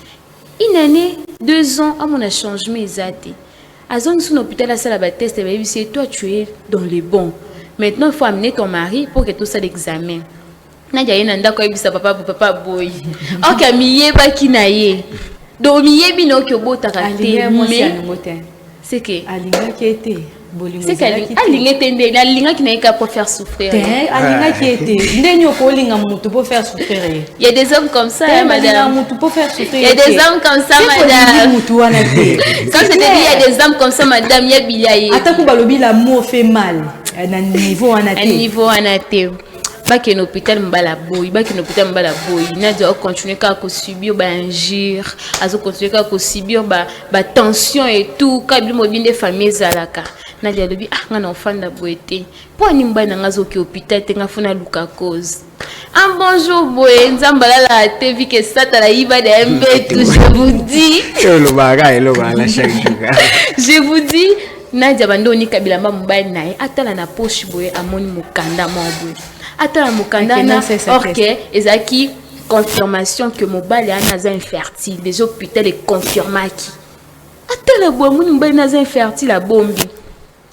S3: Une année, 2 ans à mon changement exact. À zone sous l'hôpital, à la test, c'est toi tu es dans les bons. Maintenant, il faut amener ton mari pour que tout ça l'examen. Nadia yenda ko ebisa papa boy. Ok, miye ba kinaye. Do miye bino ko bota ka te mais c'est que
S1: alinga qui était
S3: c'est qu'alinga tende alinga qui n'a pas faire souffrir.
S1: Alinga qui était ndenyo ko linga mutu pour faire souffrir.
S3: Il y a des hommes comme ça madame.
S1: Mutu pour faire souffrir.
S3: Il y a des hommes comme ça madame. Quand je te dis il y a des hommes comme ça madame, il y a bilaye.
S1: Ataku balobi l'amour fait mal. Un niveau anaté.
S3: Un niveau anaté. Ba que l'hôpital mbala boy, Nadia continue à subir ba injure, azo continue à subir ba tension et tout, ka bi mobile de famille zalaka. Nadia lobi ngana ofanda boyete. Po ni mbana ngazo ki hôpital te ngafuna luka cause. Un bonjour boy, nzambala la te vi que ça ta la iba de MB tout je vous dis. Je vous dis Nadia bando ni kabila mbana nae atala na poche boy amoni mukanda mabwe. Attends, Mukandana, ok, ezaki confirmation que mobile est infertile. Les hôpitaux les confirment qui. Attends, le bois mobile est infertile à bombi.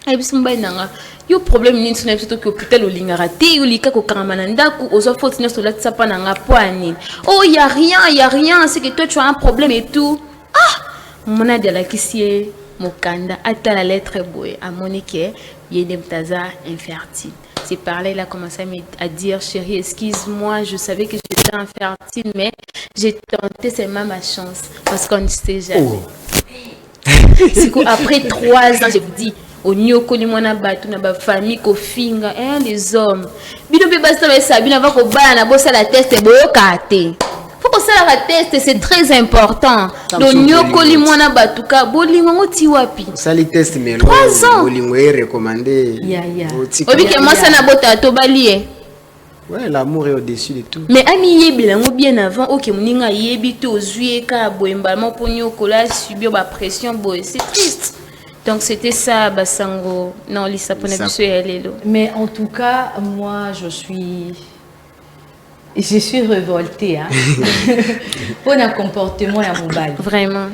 S3: Ay biso mbai nanga. Yo problème ni tuna biso to hôpital o lingara te yo lika ko kamana ndaku ozo faute na sola tsapa nanga poani. Oh y a rien, c'est que toi tu as un problème et tout. Ah, mona de la kisie mokanda ata la lettre boy à Monique yende mtaza infertile. C'est par là il a commencé à dire chérie, excuse-moi, je savais que j'étais infertile mais j'ai tenté seulement ma chance parce qu'on ne sait jamais. Oh. C'est qu'après 3 ans, je vous dis, au nyoko ni mwana batu na ba famille ko finga les hommes. Bino be basta ba sabina va ko bana na bosa la test boyo kate. Faut que ça la test, c'est très important. Donc nyoko li mwana batu ka bolingo ngoti wapi.
S2: Ça les test mais
S3: 3 ans.
S2: Bolingo est recommandé.
S3: Obi ke moi ça na bota to balie.
S2: Ouais, l'amour est au-dessus de tout.
S3: Mais ami yebi lango bien avant, OK, moninga yebi to zuye ka boemba mo ponyo kola subir ba pression boy, c'est triste. Donc c'était ça basango. Non, lisa pona biso ya lelo.
S1: Mais en tout cas, moi je suis révoltée hein. Pour un comportement à mobile.
S3: Vraiment.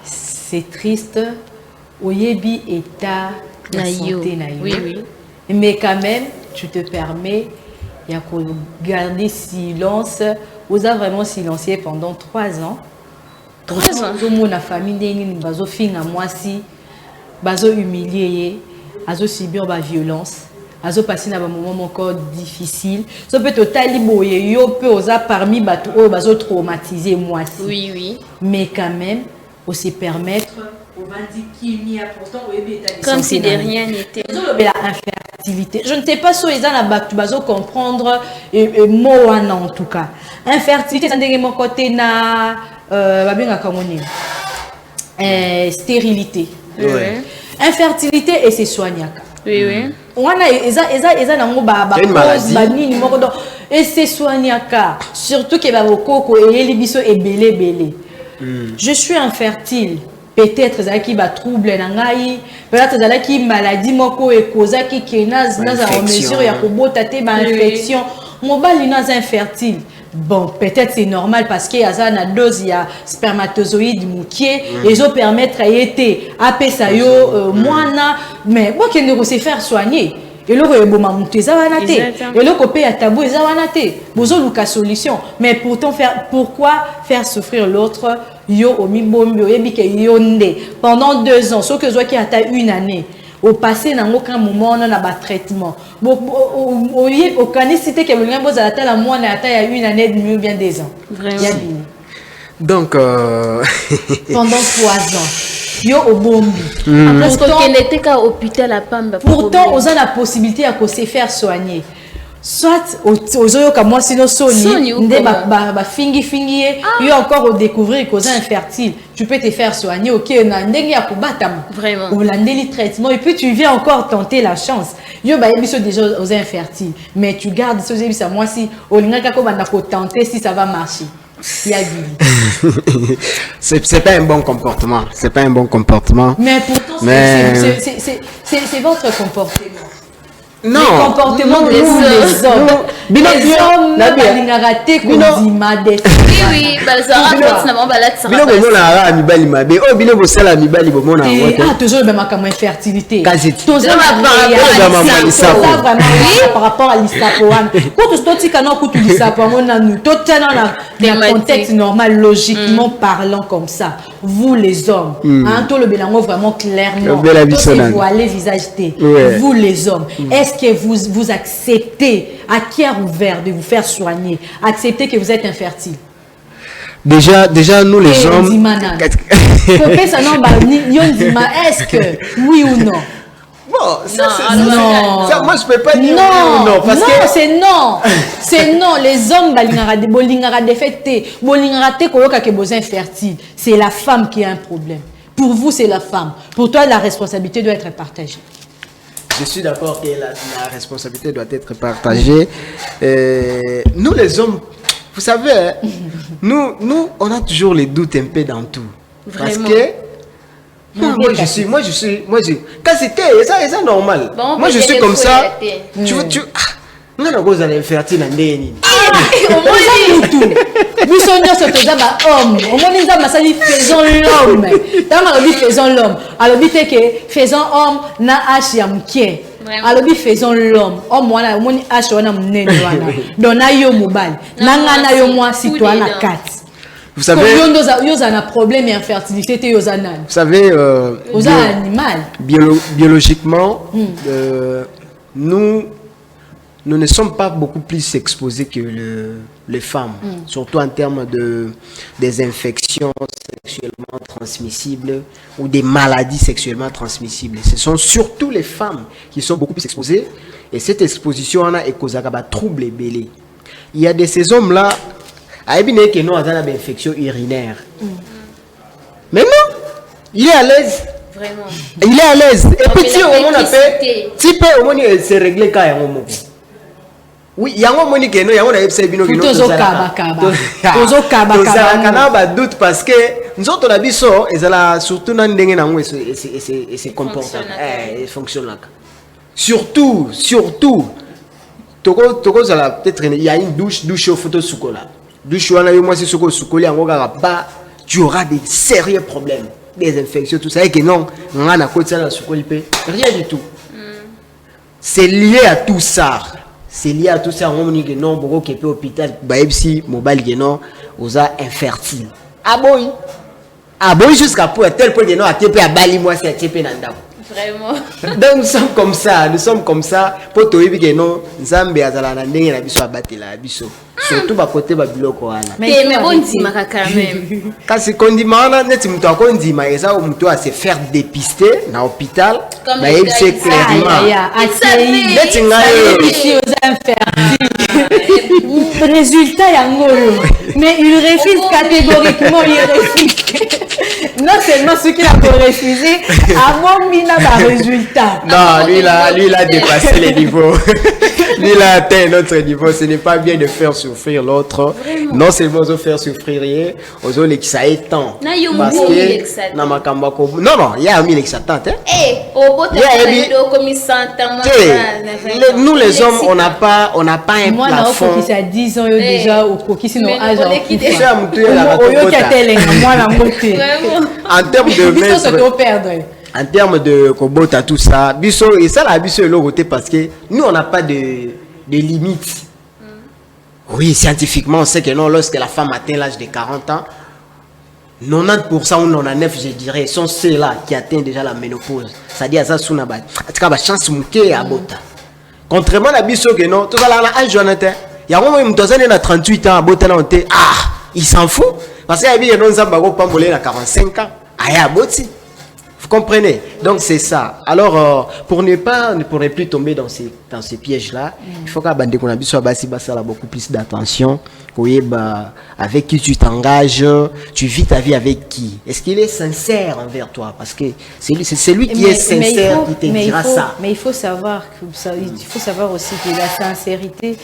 S1: C'est triste. Oyebi état la santé na yo.
S3: Oui.
S1: Mais quand même, tu te permets il y a garder silence. Vous avez vraiment silencié pendant 3 ans.
S3: 3 ans.
S1: Mon famille n'est pas au fin à moi si bazo humilié, azo subir la violence, azo passer dans un moment encore difficile. Ça peut totalement boyer, yo peut osa parmi bato o bazo traumatiser moi si.
S3: Oui.
S1: Mais quand même, on se permettre on va dire qu'il n'y a pourtant
S3: comme si de rien n'était.
S1: La infertilité. Je ne sais pas si ils ont comprendre moi en tout cas. Infertilité, c'est de mon côté na stérilité.
S3: Ouais.
S1: Infertilité et c'est soigné.
S3: Oui.
S1: On a et c'est soigné surtout que ba bokoko et libiso est belé. Je suis infertile. Peut-être qui va troubler nangai, peut-être qui maladie moko et cause qui kenaz dans en mesure ya kobota te ba infection. Mon bal est infertile. Bon, peut-être c'est normal parce qu'il y a une dose, il y a spermatozoïdes moukier, et ils permettent à été appesayo moana, mais moi qui ne sais faire soigner. Et là, il y a tabou, il y a solution. Mais pourquoi faire souffrir l'autre? Pendant 2 ans, sauf que soit qui a 1 année. Au passé, dans aucun moment, on a un traitement. Au canicité que vous avez à la moine à 1 année et demie ou bien 2 ans.
S3: Vraiment.
S2: Donc,
S1: pendant 3 ans. Yo au bombi.
S3: Parce qu'on était qu'à l'hôpital à Pamba.
S1: Pourtant, on a la possibilité à se faire soigner. Soit aux comme moi sinon Sony fingi il encore au découvrir cause infertile tu peux te faire soigner OK na ndenge ya kubatam
S3: vraiment
S1: ou landeli traitement et puis tu viens encore tenter la chance yo ba biso déjà aux infertiles mais tu gardes ce ça moi si olingaka ko banda ko tenter si ça va marcher
S2: c'est pas un bon comportement
S1: mais pourtant c'est votre comportement.
S2: Non.
S1: Le comportement des hommes. Les hommes, toujours même infertilité. Par rapport à contexte normal, logiquement parlant comme ça. Vous les hommes, tout le bélango vraiment clairement. Vous allez visage. Vous les hommes, est-ce que vous acceptez à cœur ouvert de vous faire soigner, acceptez que vous êtes infertile?
S2: Déjà nous les hommes.
S1: Est-ce que oui ou non?
S2: Bon, ça, moi je peux pas dire
S1: non,
S2: parce que
S1: c'est non. Les hommes bolingara défaités, bolingara te koyoka que vous infertile. C'est la femme qui a un problème. Pour vous, c'est la femme. Pour toi, la responsabilité doit être partagée.
S2: Je suis d'accord que la responsabilité doit être partagée. Nous les hommes, vous savez, nous on a toujours les doutes un peu dans tout. Vraiment. Parce que moi je suis quand c'était ça normal. Bon, moi je suis comme ça. Tu on a cause d'infertile en déni.
S1: biso nyonso toza ba homme omoni nzambe asali faisons l'homme ntango alobi faisons l'homme alobi te ke faisons homme na h ya mokie alobi faisons l'homme homme wana omoni h wana monene wana donc na yo mobali na nga na yo mwasi to na kati.
S2: Vous savez,
S1: vous avez un problème d'infertilité, vous
S2: savez,
S1: animal.
S2: Biologiquement, nous ne sommes pas beaucoup plus exposés que les femmes, surtout en termes des infections sexuellement transmissibles ou des maladies sexuellement transmissibles. Ce sont surtout les femmes qui sont beaucoup plus exposées et cette exposition a causé des troubles belés. Il y a de ces hommes-là. Il y a une infection urinaire. Mais non, il est à l'aise.
S3: Vraiment.
S2: Il est à l'aise. Et puis, si on appelle, si on se régler quand même. Oui, il y a un moment qui est non, il y a un doute parce que nous autres on a vu ça et ça surtout dans des gens et se comporte et fonctionne là. Surtout, peut-être il y a une douche au photo sous là. Tu auras des sérieux problèmes, des infections, tout ça. Et que non, rien du tout. C'est lié à tout ça. C'est lié à tout ça. On dit que non, beaucoup qui est hôpital, si mobile que non, aux infertile. Ah boy, jusqu'à pour tel point que non, à TP à Bali, moi c'est à TP Nanda.
S3: Vraiment.
S2: Donc nous sommes comme ça. Pour toi, que non, Zambé azala ndenge na biso abate la biso. Surtout ba côté ba biloko wana.
S3: Mais bon ndima quand même.
S2: Kasi kondima wana neti mtu akondima eza mtu a se faire dépister na hôpital. Mais il sait clairement. Neti ngayo
S1: ici aux infertiles. Résultat yangolo. Mais il refuse catégoriquement, il refuse. Non seulement ceux qui l'ont refusé, avant mina ba résultat.
S2: Non, lui il a dépassé les niveaux. Lui il a atteint notre niveau. Ce n'est pas bien de faire souffrir l'autre. Non seulement de faire souffrir rien, aux autres qui ça est temps. Parce que na makamba ko non, il y a mis l'exatant hein. Nous les hommes on n'a pas un plafond.
S1: Moi qui a 10 ans déjà au coquille sinon âge
S2: en termes de en termes de kobota tout ça biso et ça la biso est côté parce que nous on n'a pas de limites. Oui, scientifiquement on sait que non, lorsque la femme atteint l'âge de 40 ans 90% ou 99% je dirais sont ceux-là qui atteignent déjà la ménopause. C'est-à-dire ça sous na ba chance muke à bota. Contrairement à biso que non, tout ça là âge Jonathan. Il y a un moment où il a 38 ans à bota na onté il s'en fout parce qu'il y a non zamba ko pambolé à 45 ans. Aya boti. Vous comprenez? Donc c'est ça. Alors pour ne plus tomber dans ces pièges-là, il faut qu'à bande qu'on a besoin de beaucoup plus d'attention. Avec qui tu t'engages, tu vis ta vie avec qui? Est-ce qu'il est sincère envers toi? Parce que c'est celui qui est sincère qui te dira ça.
S1: Mais il faut savoir aussi que la sincérité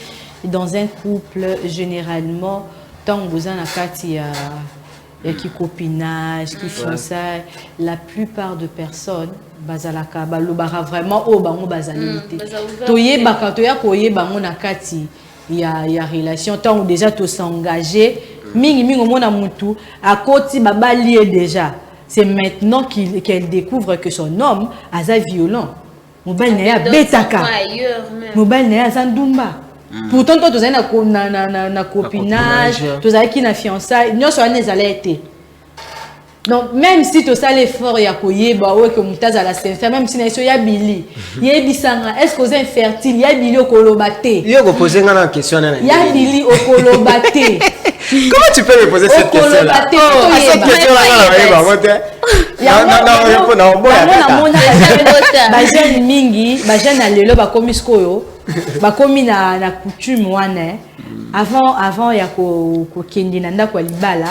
S1: dans un couple généralement, tant que vous en avez qui copinage, qui font ça, la plupart de personnes, bazalaka balobara vraiment au bango bazalité. Toye baka toya koye bango nakati il y a relation tant ou déjà to s'engager mingi au mona mutu à côté baba lié déjà. C'est maintenant qu'elle découvre que son homme a violent. Mobile na betaka. Mobile na zandumba. Pourtant toi tu as na copinage, tu as qui na fiançailles, nous sommes les alertés. Donc même si tu as l'effort ya koyeba ou que mutaz à la sincère, même si na so ya bili, yebisanga est-ce que vous êtes infertile, ya bili okolobate.
S2: Yo ko poser une question na.
S1: Ya bili okolobate.
S2: Comment tu peux me poser cette question là? Cette question là
S1: ba jeune mingi, ba jeune alelo ba komi skoyo. Bakomi na coutume wana avant ya ko kendi na ndako libala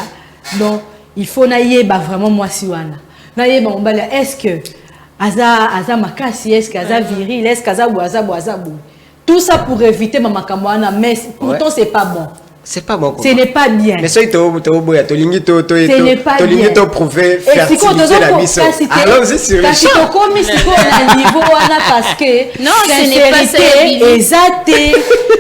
S1: donc il faut na yeba vraiment mwasi wana na yeba mbala est-ce que aza makasi est-ce que aza viril est-ce que aza boaza tout ça pour éviter makambo wana mais pourtant c'est pas bon.
S2: C'est pas bon.
S1: Ce n'est pas bien.
S2: Mais ça, il
S1: Ce n'est pas bien.
S2: Prouver fertiliser la mission. Allons-y sur le champ.
S3: Non, ce n'est pas ça.
S1: Exact.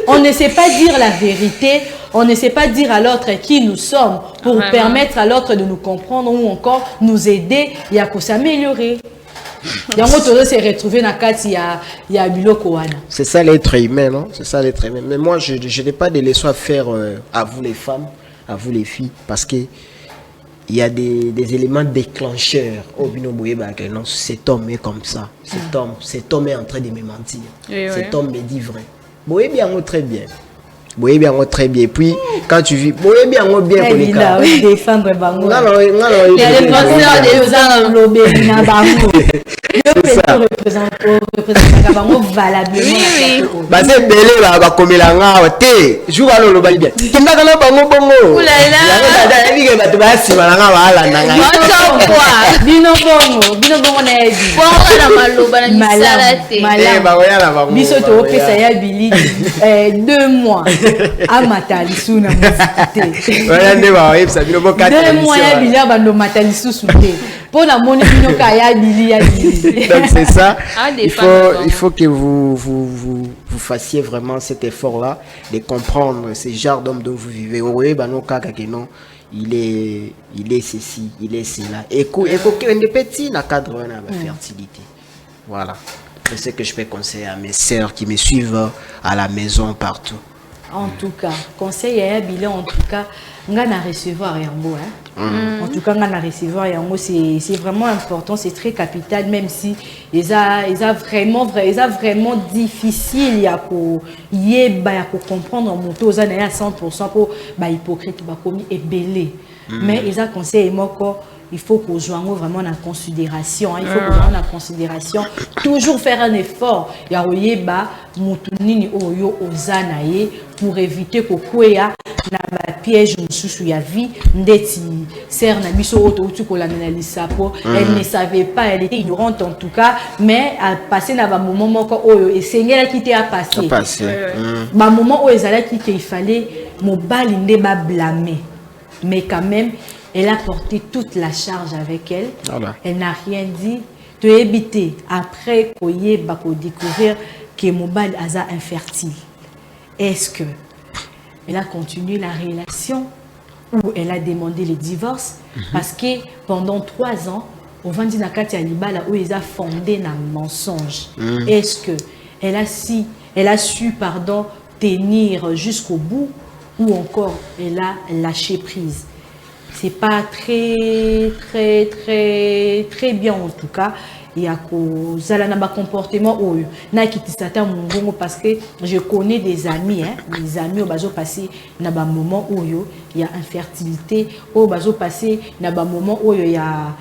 S1: On ne sait pas dire la vérité. On ne sait pas dire à l'autre qui nous sommes pour permettre à l'autre de nous comprendre ou encore nous aider et à s'améliorer.
S2: C'est ça l'être humain, non? C'est ça l'être humain. Mais moi, je n'ai pas de leçons à faire à vous les femmes, à vous les filles, parce que il y a des éléments déclencheurs. Oh, non, cet homme est comme ça. Cet homme est en train de me mentir. Cet homme me dit vrai. Bon, eh bien, très bien. Oui, bien, très bien. Puis, quand tu vis, oui, bien, bien pour les cas.
S1: Défendre Bango.
S2: Non,
S1: les défenseurs des gens, représenter Bango valablement.
S3: Oui.
S2: Bah, c'est belé, bah, comme il a un thé. Joue à l'eau, bien. Tu m'as dit, Bango, Bango.
S3: Ouh là là.
S1: Bino Bongo, na ebi. Malam. Biso to pesa ya bili 2 mois. Amata lisu na musite.
S2: Voilà, ne va pas,
S1: 2 mois ya bili abando mata lisu sute. Pour la monnaie bino ka ya bili ya bili.
S2: Donc c'est ça. Il faut que vous fassiez vraiment cet effort-là de comprendre ce genre d'homme dont vous vivez. Oui, bah non, non. Il est ceci, il est cela. Et des petits na cadre de la fertilité. Voilà. C'est ce que je peux conseiller à mes sœurs qui me suivent à la maison partout.
S1: En tout cas, conseil à bilan, en tout cas, on va recevoir Yango. En tout cas, on va recevoir Yango. C'est vraiment important, c'est très capital, même si ils a vraiment difficile à comprendre mon taux à 100% pour hypocrite, commis et belé. Mais ils a conseillé moi il faut qu'on joue vraiment en considération. Il faut qu'on joue en considération. Toujours faire un effort. Il y a pour éviter que koya na ba piège mususu ya vie ndeti sert na biso auto ko la analyse po elle ne savait pas, elle était ignorante en tout cas, mais à passer na ba moment moko oyo et sengela qui était à passer ba moment où ezala qui il fallait mobali nde ba blâmer, mais quand même elle a porté toute la charge avec elle. Elle n'a rien dit de éviter après koye ba ko découvrir que mobali aza infertile. Est-ce que elle a continué la relation ou elle a demandé le divorce? Parce que pendant 3 ans, au Vandi Nakati Alibala, où ils ont fondé un mensonge. Est-ce que elle a su tenir jusqu'au bout ou encore elle a lâché prise? C'est pas très bien en tout cas. Il y a un comportement parce que je connais des amis au bazo passé na ba moment où il y a infertilité, au bazo passé na ba moment où il y a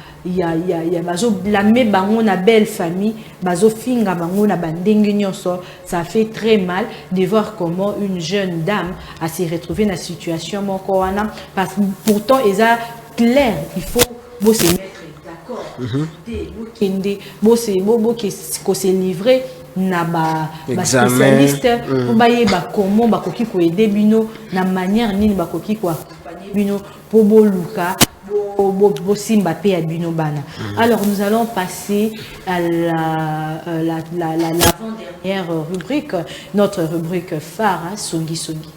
S1: bazo blâmer bango na belle famille, bazo finga bango na bandenge nyonso. Ça fait très mal de voir comment une jeune dame a se retrouver dans la situation moko wana, parce que pourtant ils a clair, il faut se mettre se livrer na ba spécialiste pour bailler ba comment ba koki ko aider bino na manière nini ba koki ko accompagner bino pour boluka bo simba pe ya bino bana. Alors nous allons passer à l'avant-dernière rubrique, notre rubrique phare, Songi Songi.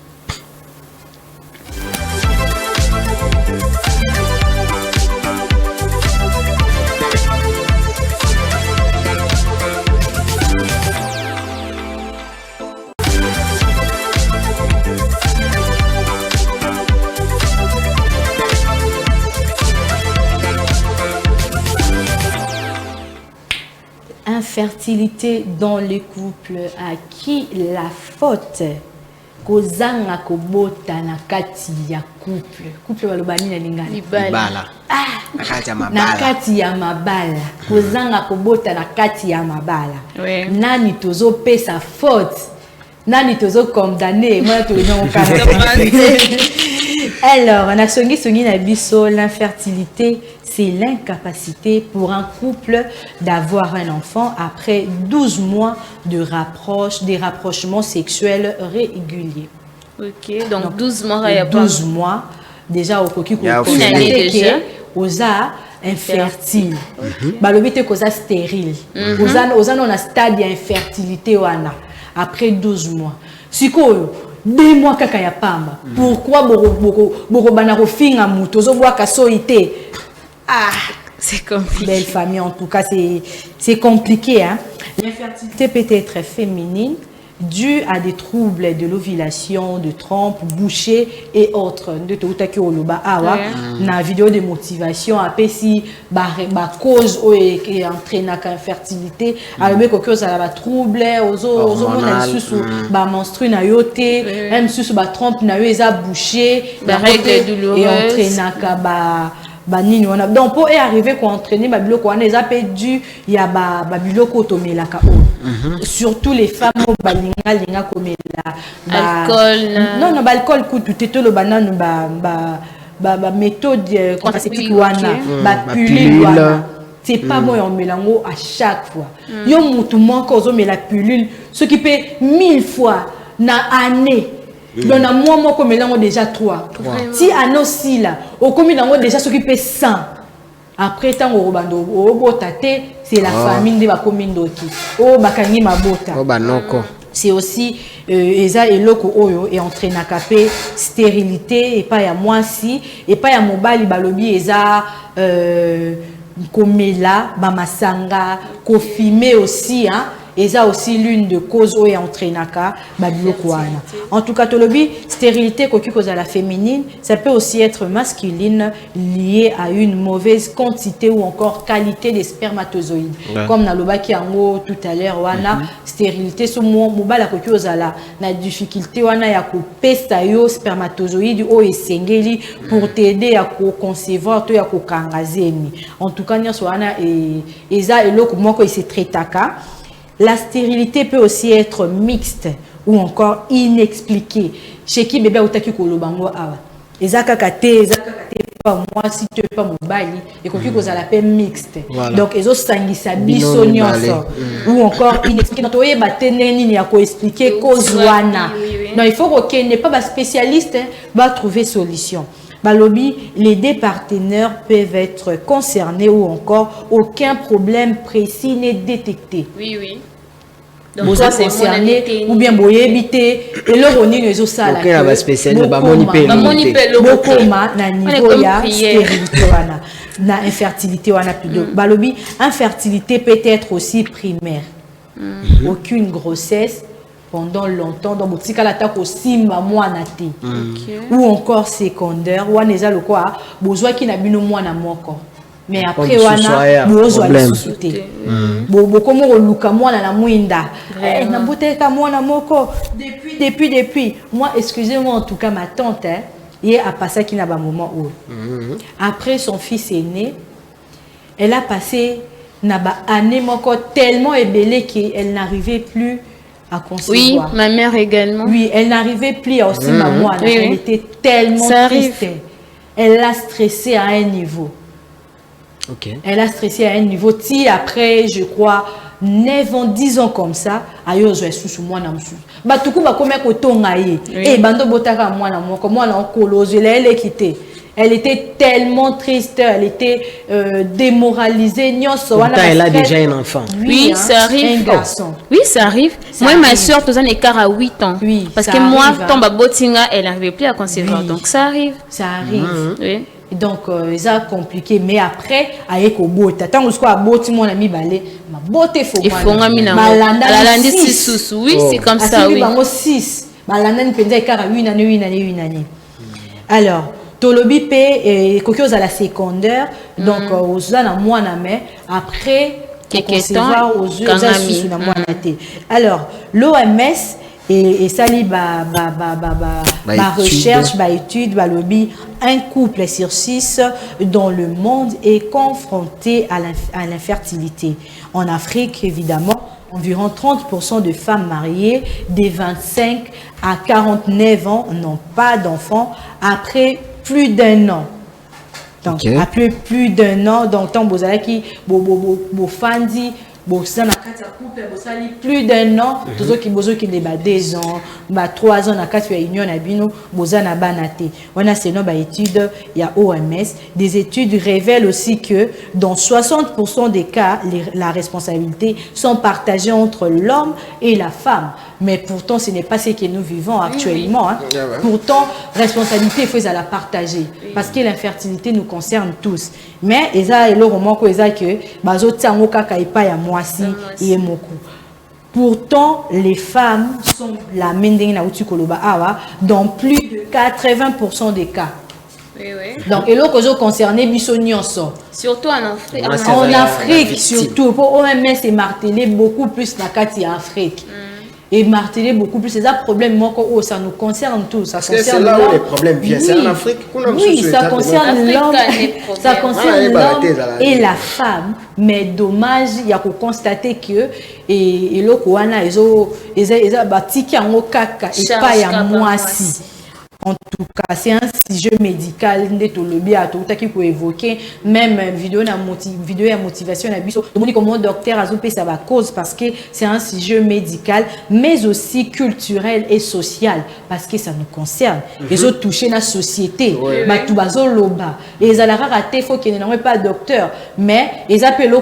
S1: Infertilité dans les couples, à qui la faute? Kozanga kobota na kati ya couple balobani na lingani
S2: libala
S1: na kati ya mabala kozanga kobota na kati ya mabala. Nani tozo pesa faute, nani tozo condamné moi to alors on a songi na biso. L'infertilité, c'est l'incapacité pour un couple d'avoir un enfant après 12 mois des rapprochements sexuels réguliers.
S3: Ok, donc 12 mois, il y a
S1: 12 mois, déjà au coquille,
S2: Il y a
S3: une année déjà.
S1: aux a infertile. Balobi te koza stérile. Aux a un stade d'infertilité wana après 12 mois. Sikoyo 2 mois kaka ya pamba. Pourquoi boko banako finga muto zo boaka soité. Ah,
S3: c'est compliqué.
S1: Belle famille, en tout cas, c'est compliqué. Hein? L'infertilité peut être féminine, due à des troubles de l'ovulation, de trompe, bouchée et autres. De tout à qui na vidéo de motivation, après si cause qui entraîne la infertilité, alors que cause à la trouble, aux menstrue na yote, même sous trompe na yo bouché,
S3: règle douloureuse
S1: et entraîne banini wana donc pour arriver qu'on entraîner babiloko wana eza pe dû ya babiloko tomelaka surtout les femmes balinga komela
S3: alcool
S1: non alcool kutu tetolo banano ba méthode contraceptive wana ba pilule wana c'est pas moi on mélango à chaque fois yo mutu moko ozomela pilule ce qui peut 1000 fois na année. Donc, moi, comme là, déjà 3. Si à nos si là, au commis déjà ce qui peut 100. Après, tant au bando, au botate, c'est la famille de la commune d'Oti. Au bakani ma bota. C'est aussi, Eza et Loko Oyo et entraîne à capé, stérilité, et pas à moi si, et pas à mobile, balobi, Eza, comme là, Bamasanga, Kofime aussi, hein. Et ça aussi l'une de causes où est entraînaka babilokwana. En tout cas, tolobi stérilité à la féminine, ça peut aussi être masculine liée à une mauvaise quantité ou encore qualité des spermatozoïdes. Comme naloba ki ango tout à l'heure wana stérilité so mobala kokiozala na difficulté wana ya ko pesta yo spermatozoïdes o esengeli pour t'aider à concevoir to ya ko kangazeni. En tout cas nyoso wana et ça eloko moko se traitaka. La stérilité peut aussi être mixte ou encore inexpliquée. Chez qui bébé outaki kolobango awa. Ezaka kate pas moi si tu pas mobile et qu'on cause à la paix mixte. Donc ezo sangisa biso nyonso ou encore inexpliqué. Donc oye batene nini ya ko expliquer cause wana. Non, il faut que n'est pas spécialiste va trouver solution. Balobi, les deux partenaires peuvent être concernés ou encore aucun problème précis n'est détecté.
S3: Oui.
S1: Donc ça c'est concerné ou bien boye éviter et le roni les osala.
S2: OK, la spécialiste ba moni pe
S1: bokoma na niveau ya stérilité wana na infertilité wana plutôt. Balobi, infertilité peut être aussi primaire. Aucune grossesse pendant longtemps dans botika la tako simba mwana te ou encore secondaire wana eza lokwa bozwa ki na bino mwana moko mais après wana bozwa la société bokomo luka mwana na mwinda na boteka mwana moko depuis moi excusez-moi en tout cas ma tante hier a passé qui na ba moment où après son fils est né elle a passé na ba année moko tellement ébélé qu'elle n'arrivait plus à concevoir.
S3: Oui, ma mère également.
S1: Oui, elle n'arrivait plus à aussi ma moi. Elle était tellement triste. Elle a stressé à un niveau. Elle a stressé à un niveau. Si après, je crois, 9 ans, 10 ans comme ça, ayo zo sous moi na msu. Ba tuku ba komé ko tonga ye. Et bando botaka moi na moi, comment on kolose elle est quittée. Elle était tellement triste, elle était démoralisée.
S2: Elle a déjà un enfant.
S3: Oui, ça arrive.
S1: Un garçon.
S3: Oui, ça arrive. Moi et ma soeur, tous un écart à 8 ans.
S1: Oui,
S3: parce que moi, tombe à Botinga, elle n'arrivait plus à concevoir. Donc ça arrive.
S1: Ça arrive.
S3: Oui.
S1: Donc, c'est compliqué. Mais après, avec au bout, tant que je botte, mon ami balé, ma botte faut
S3: il faut nga mina. La landi 6 oui, c'est comme ça, oui.
S1: 6. Malanda ni penza écart à 1 année. Alors, Tolobi et Kokyo à la secondaire, donc aux ans à moi mais après concevoir aux yeux sous la moine. Alors l'OMS et sali ba recherche ba étude ba lobby un couple sur 6 dans le monde est confronté à l'infertilité. En Afrique évidemment, environ 30% de femmes mariées des 25 à 49 ans n'ont pas d'enfants après plus d'un an. Donc, après plus d'un an, donc, tant bozala qui bo fandi bosa na kati ya couple bosali plus d'un an tozoki bozokende ba 2 ans ba 3 ans na kati ya union na bino boza na bana te wana selon ba étude ya OMS. Des études révèlent aussi que dans 60% des cas la responsabilité sont partagées entre l'homme et la femme, mais pourtant ce n'est pas ce que nous vivons actuellement, hein. Pourtant responsabilité il faut la partager parce que l'infertilité nous concerne tous, mais eza eloko moko eza que bazo tiango kaka epa ya mwasi et moko. Pourtant, les femmes sont la mending na uti koloba awa dans plus de 80% des cas.
S3: Oui, oui.
S1: Donc, et là, que concerné Bissonionso.
S3: Surtout en Afrique.
S1: En Afrique, surtout. Pour OMS, c'est martelé beaucoup plus la carte en Afrique. Et marteler beaucoup plus. C'est un problème, ça nous concerne tous. Ça concerne
S2: c'est là où les problèmes viennent. C'est en Afrique qu'on a
S1: oui, ça concerne l'homme. Ça concerne l'homme et la femme. Mais dommage, il y a qu'on constater que et le Kouana, ils ont bâti qui en kaka et pas à moi si. En tout cas, c'est un sujet médical qui peut évoquer même vidéo à motivation à biso. Donc comment docteur a zoopé ça va cause parce que c'est un sujet médical mais aussi culturel et social parce que ça nous concerne. Ils ont touché la société. Bah tout bazo loba. Et ils a la raté faut qu'il n'ait pas docteur mais ils appellent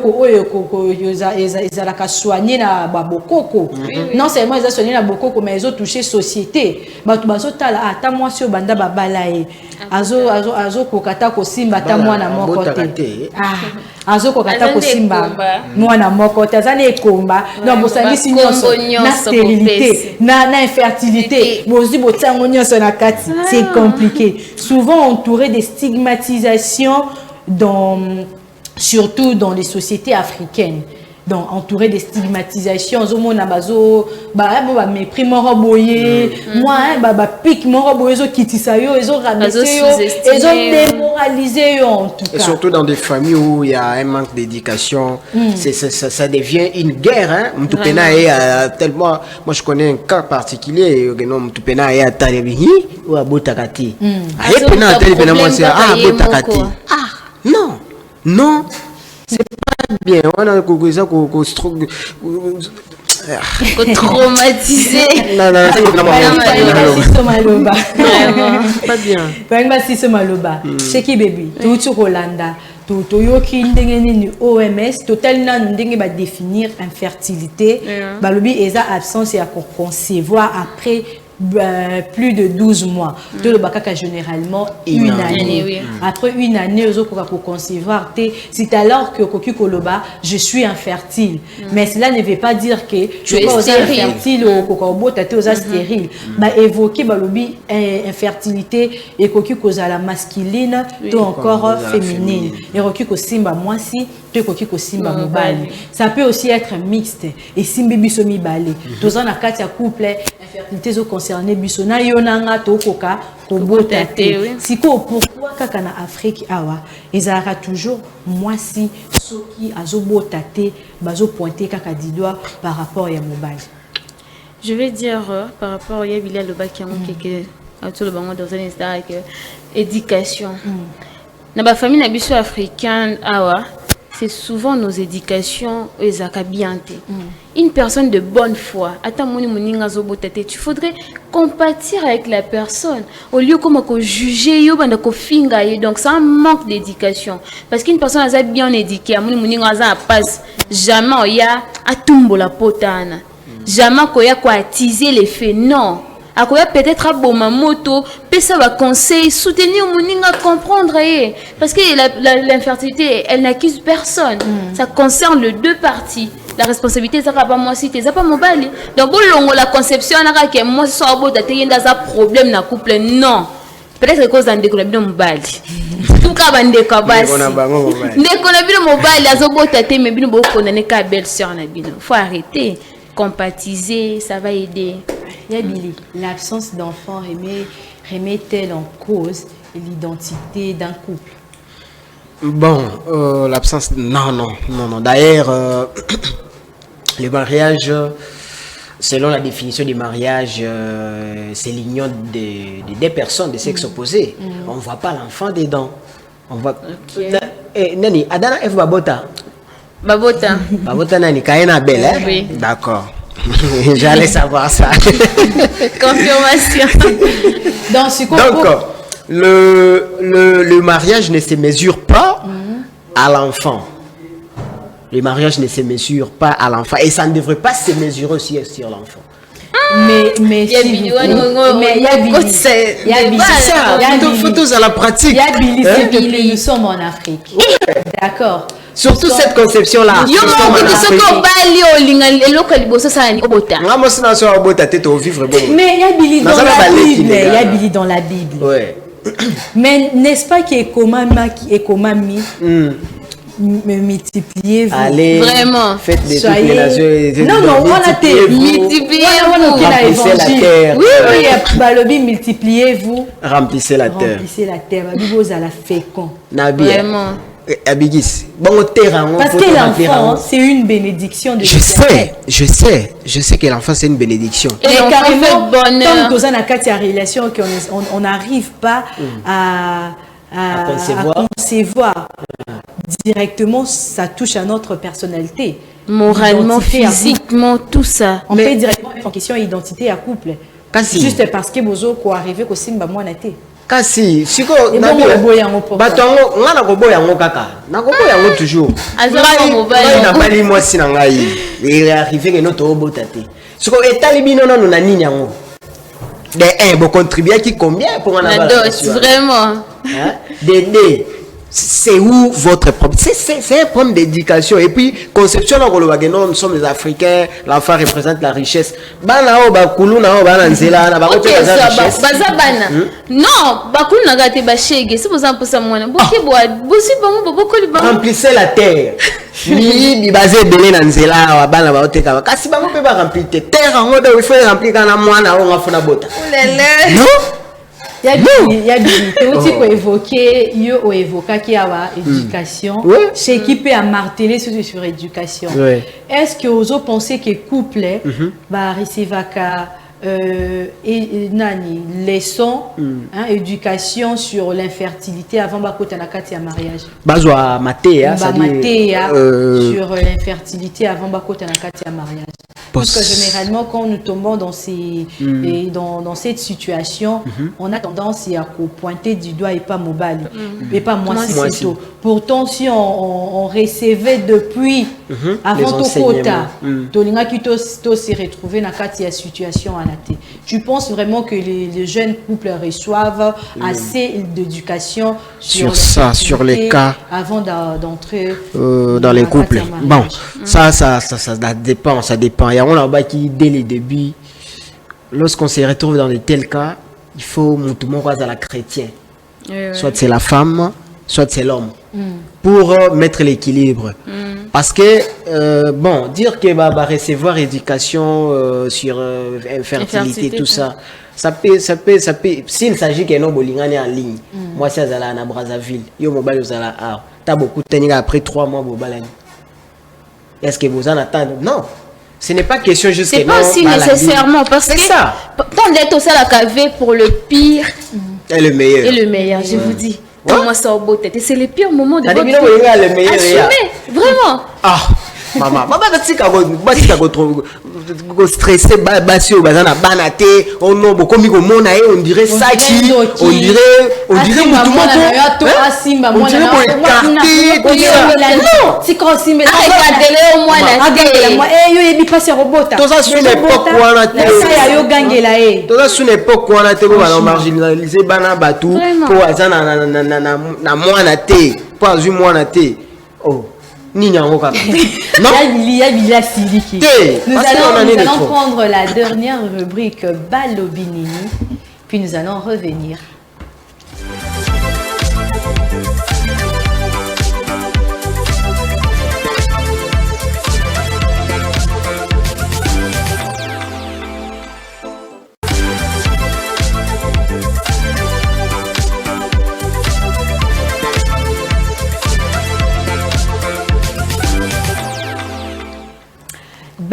S1: ils a la soigner na babokoko. Non seulement ils ont soigné la bokoko mais ils ont touché société. Bah tout bazo tala attends sur banda babalae azo kokata ko simba ta mwana moko te azo kokata ko simba mwana moko te azane ekomba non bosangisi nyonso na stérilité na infertilité bozi botango nyonso na kati c'est compliqué, souvent entouré de stigmatisation surtout dans les sociétés africaines. Donc entouré de stigmatisation, zomona bazo ba mépris moko boye moi ba pic moko boye zo kitisa yo ezo rabaisser yo ezo démoraliser yo en tout cas.
S2: Et surtout dans des familles où il y a un manque d'éducation, ça devient une guerre hein. Mtupena est tellement moi je connais un cas particulier non Mtupena est à Talebihi ou à Botakati. Ah pena Talebihi moi c'est Botakati. Ah non c'est pas bien, on a
S3: traumatisé.
S2: Non, pas bien.
S1: C'est qui bébé? Tout Rolanda. Tout OMS, total nan ndenge ba définir infertilité. Balobi eza absence et à concevoir après plus de 12 mois. De le bakaka généralement une année. Après une année, pour concevoir, c'est alors que Koki Koloba, je suis infertile. Mais cela ne veut pas dire que je suis infertile ou Kokobo tate aux stérile. Bah évoquer balobi infertilité et Koki Kozala masculine, tout encore féminine. Et Koki Kosimba moi si, tout Koki Kosimba mobali. Ça peut aussi être mixte et simbi bisomi balé. Tous en a quatre couple infertilité concerné bisona yonanga tokoka kobotate siko pourquoi kaka na Afrique awa ezara toujours moi si soki azobotate bazo pointer kaka du doigt par rapport ya mobile.
S3: Je vais dire par rapport à Yabila le bac qui autour le banc dans un instant que éducation na ba famille na biso africaine awa c'est souvent nos éducations aux akabianté. Une personne de bonne foi, tu faudrait compatir avec la personne au lieu comme juger donc c'est un manque d'éducation parce qu'une personne a bien éduquée passe jamais il y a atumbo la potane jamais il y a quoi attiser les faits non. Akoya peut-être à moto, ça va conseil, soutenir moninga comprendre parce que l'infertilité elle n'accuse personne. Ça concerne les deux parties. La responsabilité ça pas moi si t'es pas mobile. Donc bon la conception na que moi so bo daté yenda za problème na couple non. Peut-être cause d'un décollabile mobile. Tout cas bande ka basi. Décollabile mobile azo bo daté mais bino bo condamner ka belle-sœur na bino. Faut arrêter. Compatiser, ça va aider.
S1: Yabili, l'absence d'enfants remet-elle en cause l'identité d'un couple?
S2: Bon, l'absence... Non. D'ailleurs, le mariage, selon la définition du mariage, c'est l'union de deux personnes de sexe opposé. On ne voit pas l'enfant dedans. On voit... Nani, Adana F. Babota.
S3: Babota.
S2: Babota nani Kaena Belle, hein?
S3: Oui.
S2: D'accord. J'allais savoir ça.
S3: Confirmation.
S2: Donc, le mariage ne se mesure pas à l'enfant. Le mariage ne se mesure pas à l'enfant. Et ça ne devrait pas se mesurer aussi sur l'enfant.
S1: Mais
S3: Il y a
S1: s'il vous
S3: Billy,
S1: plaît.
S3: il y a Billy.
S1: Il y a Billy.
S2: C'est ça, photos à la pratique.
S1: Il y a Billy,
S2: Hein?
S1: c'est que nous sommes en Afrique. D'accord.
S2: Surtout cette conception-là.
S3: Yo moko to soko bali olinga eloko liboso sala ni obota.
S2: Moi, moi, c'est dans ce robot, t'es au vivre bon.
S1: Mais il y a Billy dans
S2: Dans
S1: la
S2: la
S1: Bible. Il
S2: Bible,
S1: y a Billy dans la Bible.
S2: Ouais.
S1: Mais n'est-ce pas qu'Ekomami multipliez-vous?
S2: Allez.
S3: Vraiment.
S2: Faites des trucs
S1: Soyez-
S2: les nations.
S1: Non, non, voilà,
S3: Multipliez-vous.
S2: Remplissez la terre.
S1: Oui, oui, Balobi, multipliez-vous.
S2: Remplissez la terre.
S1: Remplissez la terre. Babi, vous allez fécond.
S2: Nabi.
S3: Vraiment.
S2: Abigis. Bon, terre,
S1: Parce que l'enfant, c'est une bénédiction de
S2: Je sais que l'enfant c'est une bénédiction.
S3: Et
S1: Mais
S3: l'enfant
S1: carrément,
S3: fait bonheur.
S1: tant qu'on a une relation qu'on n'arrive pas à concevoir directement, ça touche à notre personnalité.
S3: Moralement,
S1: Identité à couple.
S3: physiquement, tout ça.
S1: On peut directement mettre en question identité à couple.
S2: Kasi.
S1: Juste parce que bozo ko arrivé ko simba mwana te.
S2: Kasi, siko
S1: Et bon, on boy yango pourquoi?
S2: bato yango nga na koboya yango kaka. Na koboya yango toujours.
S3: Azala mobile.
S2: Na bali mwasi na ngai. Il est arrivé que notre robot te. Siko etali bino nanu na nini yango. De bon contribuer qui combien pour en
S3: La
S2: avoir
S3: dot, vraiment.
S2: Hein? Dédé, c'est où votre problème? C'est un problème d'éducation. Et puis, conception, nous sommes les Africains, l'enfant représente la richesse. Bana o bakulu na o bana nzela na
S3: Ok,
S2: bakote la
S3: ça,
S2: richesse.
S3: bazabana. Non, bakulu na gate bashege. Si vous en pensez moi, boki boa, bosi bango boko li bango.
S2: Remplissez la terre. Ni basé belé na nzela wa bana baote ka. Kasi bango pe ba remplir terre en mode il faut remplir kana mwana o ngafuna bota.
S3: Olele.
S2: Non?
S1: Il y a des outils pour évoquer, yo évoquer qui a éducation.
S2: Oui.
S1: Chez qui peut marteler sur éducation.
S2: Oui.
S1: Est-ce que vous pensez que couple va recevoir nani leçon, éducation sur l'infertilité avant bakota na kati ya mariage.
S2: Bazwa maté ça dit
S1: sur l'infertilité avant bakota na kati ya mariage. Parce que généralement, quand nous tombons dans dans cette situation, on a tendance à pointer du doigt et pas mobile, et pas moi si tôt. Pourtant, si on recevait depuis avant tout quota, Tolinga qui s'est retrouvé dans la situation à la tête. Tu penses vraiment que les jeunes couples reçoivent assez d'éducation
S2: sur ça, sur les cas
S1: avant d'entrer
S2: dans les couples? Bon, ça dépend, ça dépend. Il y a un là-bas qui, dès le début, lorsqu'on se retrouve dans de tels cas, il faut tout le monde à la chrétien. Soit c'est la femme, soit c'est l'homme. Pour mettre l'équilibre. Parce que, bon, dire que recevoir éducation sur infertilité, tout ça, ça peut, s'il s'agit que non, bolingane en ligne, moi, c'est à la Brazzaville, yo mobile aux ala ah, t'as beaucoup de temps après 3 mois, est-ce que vous en attendez? Non. Ce n'est pas question juste que
S3: c'est pas aussi nécessairement parce que
S2: ça.
S3: Tant d'être au salaire cavé pour le pire
S2: et le meilleur.
S3: Et le meilleur, je vous dis. Moi ça au beau tête. Et c'est le pire moment de votre vie.
S2: Le meilleur.
S3: Assumez, vraiment.
S2: Ah, maman, stressé, basio, bazana banate, on non, beaucoup mi on dirait ça qui, on dirait on dirait tout le monde. On dirait pour écarter tout ça. Non,
S1: c'est quand si mais
S3: regardez-le au moins la télé.
S1: Eh yo yebi pas c'est robot.
S2: Tout ça sur l'époque où on a
S1: été. Ça yo gangela eh.
S2: Tout ça sur l'époque où on a été marginalisé bana batu pour azana na mwana te, pour azu mwana te. Oh. Non.
S1: Nous allons prendre la dernière rubrique Balobinini, puis nous allons revenir.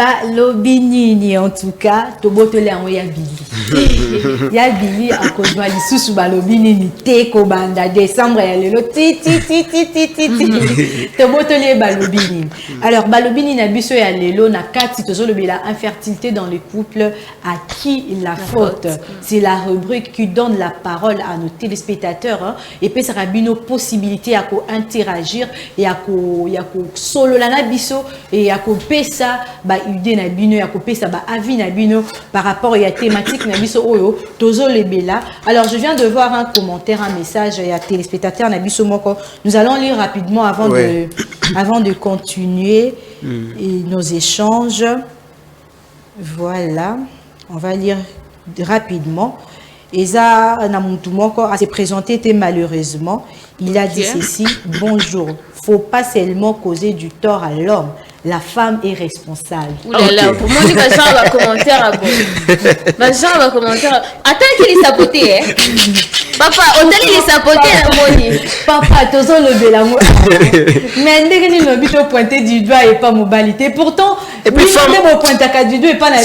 S1: balobi nini en tout cas tobotole yango ya Billy ya Billy akozwa lisusu balobi nini te kobanda décembre ya lelo ti tobotole balobi nini. Alors balobi nini na biso ya lelo na kati tozolobela infertilité dans les couples, à qui la faute. C'est la rubrique qui donne la parole à nos téléspectateurs, hein, et puis ça a une possibilité à interagir et à solo la biso et à pesa ba idée na bino ya pesa ba avis na bino par rapport à la thématique na biso oyo tozo lebela. Alors je viens de voir un commentaire, un message à téléspectateurs na biso moko. Nous allons lire rapidement avant de continuer nos échanges. Voilà, on va lire rapidement. Eza Namutumoko a se présenté malheureusement. Il a dit ceci: bonjour, faut pas seulement causer du tort à l'homme. La femme est responsable.
S3: Oulala, pour moi, les gens va commenter à bon. Les gens va commenter. Attends qu'il est saboté, hein. Papa, on t'a dit il est saboté, hein,
S1: Papa, tous le bélamou. Mais dès que nous l'habitons pointer du doigt et pas mobilité. Pourtant,
S2: et puis
S1: nous pointer du doigt et pas la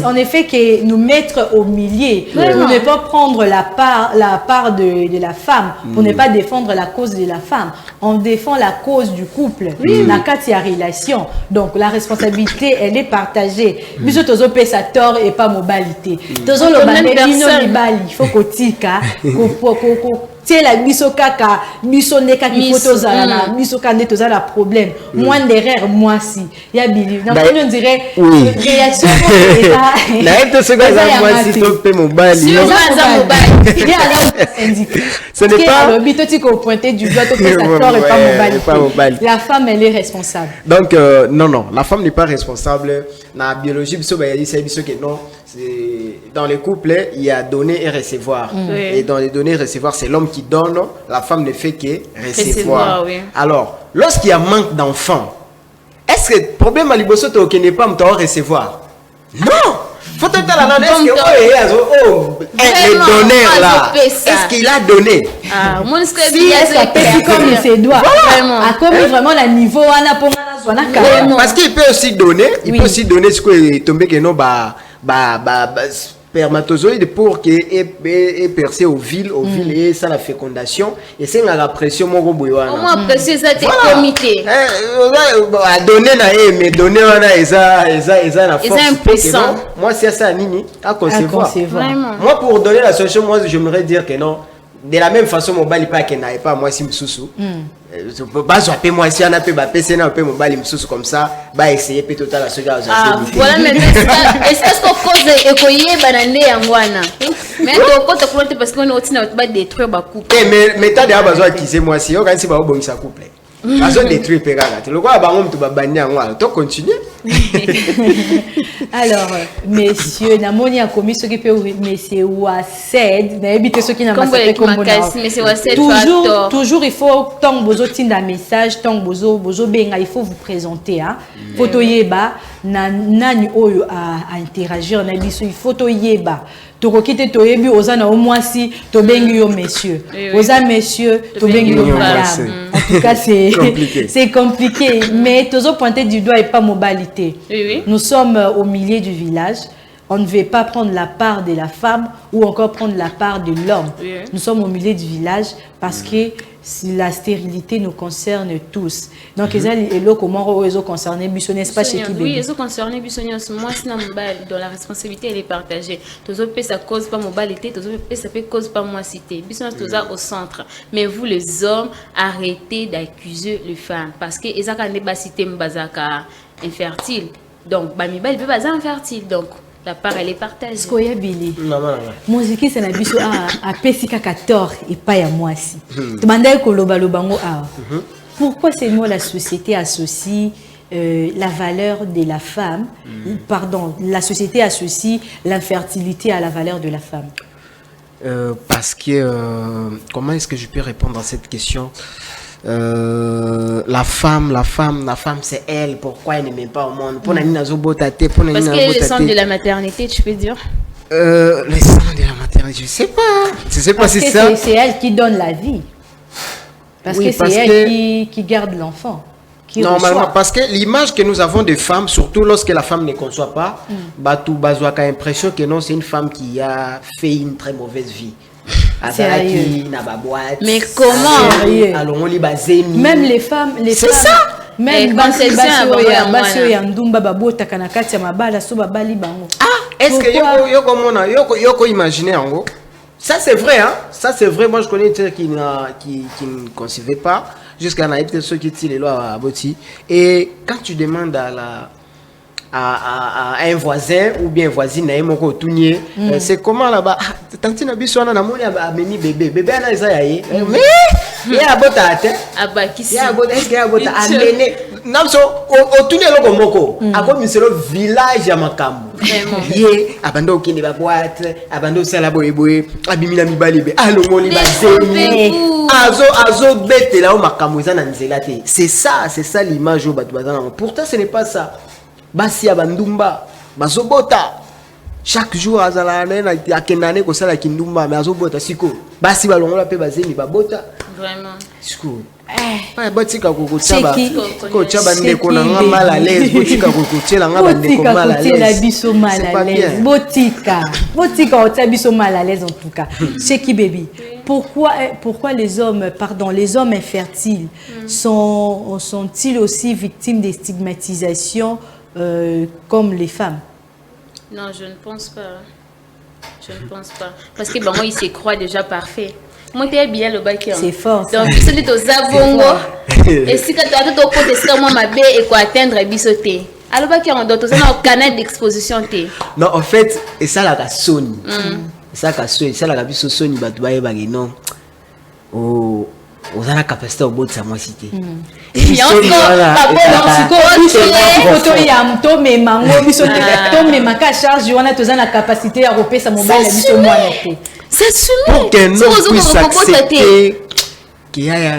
S1: en effet que nous mettre au milieu pour ne pas prendre la part de la femme, pour ne pas défendre la cause de la femme. On défend la cause du couple. La carte relation. Donc la responsabilité elle est partagée. Biso tozo pesa tort et pas mobilité. Tozo lo il faut que tika c'est la biso kaka biso neka ki photo za na biso kande toza la problème moins d'erreur moi si ya Billy donc on dirait réaction
S2: na eto se gaza moi si to pe mobile ce n'est pas
S1: le bito tiko pointer du doigt to pesa tort et pas mobile. La femme elle est responsable.
S2: Donc non, la femme n'est pas responsable. Na biologie biso ba yali c'est biso que non, c'est dans les couples il y a donner et recevoir. Et dans les donner et recevoir c'est l'homme qui donne, la femme ne fait que recevoir. Alors, lorsqu'il y a manque d'enfants, est-ce que le problème à l'iboso tu n'est pas me recevoir? Non. Faut te dire là, est-ce que le donneur là, est-ce qu'il a donné?
S3: Ah, moi
S1: si est comme il se doit. À comme vraiment le niveau
S2: parce qu'il peut aussi donner, il peut aussi donner ce que tombé que non spermatozoïde pour que est percé au vil et ça la fécondation et c'est la pression mon boywana.
S3: Comment presser ça t'es comité?
S2: À donner na mais donner wana eza la force. Moi c'est ça nini à concevoir. Moi pour donner la solution moi j'aimerais dire que non. De la même façon mon bali pas que n'a pas moi si msusu. Je peux pas appeler moi si on a peu PC na peu mon bali msusu comme ça, bah essayer peut total la seconde.
S3: Voilà mais est-ce qu'on cause ekoyé banane yangwana. Mais to ko to prendre parce qu'on est na ba détruire ba couple.
S2: Mais t'as déjà besoin qui c'est moi si on si ba obongisa couple. Besoin détruire pegala. Tu le quoi ba ngom to ba banya ngwa. To continuer.
S1: Alors, messieurs, na moni a commis ce qui peut messieurs ou à cède, na éviter ce qui n'a pas fait comme toujours il faut tant bozo tinda message, tant bozo benga, il faut vous présenter hein. Photo yeba na nani oyo à interagir na biso, il faut to yeba. Tokokite toyebi ozana au moins si to bengi yo messieurs. Oza messieurs, to bengi yo madame. En tout cas c'est compliqué, mais tozo pointer du doigt et pas mobilité. Nous sommes au milieu du village. On ne veut pas prendre la part de la femme ou encore prendre la part de l'homme. Nous sommes au milieu du village parce que la stérilité nous concerne tous. Donc, comment ils ont concerné n'est-ce pas chez qui?
S3: Oui, ils ont concerné moi, c'est dans la responsabilité, elle est partagée. Tous autres, ça cause pas mobilité, tous autres, ça peut cause pas moi cité. Au centre. Mais vous, les hommes, arrêtez d'accuser les femmes parce que ils ont des cité mbazaka infertile. Donc, il peut pas infertile. Donc, la part elle est partagée.
S1: Ce qu'il y a Billy. Musique c'est na biso a pesika 14 et pas ya moi si. Demandez ko loba lobango a. Pourquoi c'est moi la société associe la valeur de la femme, pardon, la société associe l'infertilité à la valeur de la femme?
S2: Parce que comment est-ce que je peux répondre à cette question? La femme c'est elle. Pourquoi elle ne met pas au monde? Parce
S3: qu'elle est le centre de la maternité, tu peux dire.
S2: Le centre de la maternité, je sais pas si ça.
S1: C'est elle qui donne la vie. Parce que c'est elle qui garde l'enfant,
S2: Normalement, parce que l'image que nous avons des femmes, surtout lorsque la femme ne conçoit pas, Batou Bazoua a l'impression que non, c'est une femme qui a fait une très mauvaise vie.
S3: Mais comment?
S1: Même les femmes,
S2: c'est ça.
S1: Même est-ce
S2: que yoko imaginer en gros? Ça c'est vrai, hein? Ça c'est vrai. Moi je connais des qui ne concevaient pas jusqu'à ceux qui tirent les lois à Boti. Et quand tu demandes à un voisin ou bien voisine c'est comment là-bas? Tantine biso na moni ameni bébé ana eza yaye. Mais ya bota ate.
S3: Abakisi.
S2: Ya bota est-ce que ya bota amene namso otuni eloko moko akomi selo village ya makambo. Ye abando okende ba boîte abando sala boyeboye abimina mibali be alongoli bazemi azo betela o makambo eza na nzela te. C'est ça l'image au batu bazana. Pourtant ce n'est pas ça. Basi ya bandumba bazobota chaque jour azala na akenane ko sala kindumba mais azobota siko basi balongola pe bazemi babota
S3: vraiment
S2: siko botika kokotsaba kotsaba ndeko na nga mal à l'aise botika kokotela nga bandeko mal à l'aise
S1: biso mal à l'aise botika otsa biso mal à l'aise en tout cas Sheki Baby. Pourquoi les hommes infertiles sont-ils aussi victimes des stigmatisations comme les femmes?
S3: Non, je ne pense pas. Parce que moi, il se croit déjà parfait. Moi, tu es bien le bac.
S1: C'est fort.
S3: Donc, c'est dit aux Zabongo. Et si tu as tout au côté, c'est moi ma baie et quoi atteindre et bisoter. Alors, bac, on doit tous un canal d'exposition.
S2: Non, en fait, et ça, la Sony. Ça, la biso Sony, non. Oh. Vous avez la capacité au bout de sa moitié.
S1: Il y a encore la capacité à repérer sa mobile.
S3: C'est
S2: pour que nous puissions accepter qu'il y a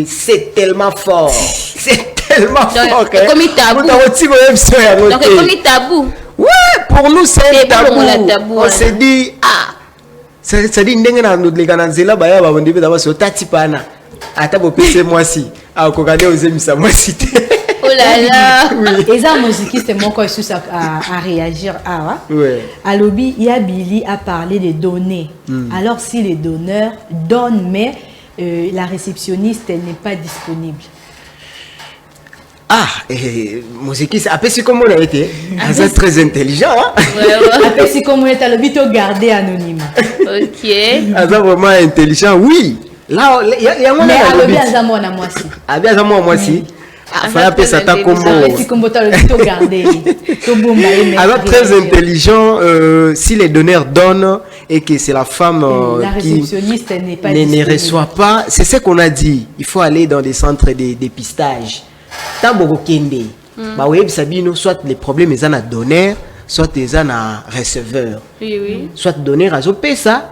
S2: c'est tellement fort. C'est tellement fort.
S3: Comme tabou.
S2: Ouais, pour nous c'est tabou. On s'est dit, c'est dit ndenge na ndeka nzela baya ba ndebe d'abord so tati pana ata bo pese mwasi a kokane ozemisa mwasi te.
S3: Oh là là.
S1: Et ça musiciste mon quoi sur à réagir ouais. Alobi Yabili a parlé des données. Alors si les donneurs donnent mais la réceptionniste elle n'est pas disponible.
S2: Musiquiste, après c'est comme on a été, c'est très intelligent.
S1: Après c'est comme on est à l'hôpital gardé anonyme.
S3: Ok.
S2: C'est vraiment intelligent, oui. Là, il y a
S1: mais à bien à moi aussi.
S2: À bien à moi aussi. Faut appeler ça ta combo.
S1: C'est comme on l'hôpital gardé.
S2: Alors très intelligent, si les donneurs donnent et que c'est la femme qui ne reçoit pas, c'est ce qu'on a dit. Il faut aller dans des centres de dépistage. Soit les problèmes sont à donneur, soit ils sont à receveur.
S3: Oui.
S2: Soit donneur à ça,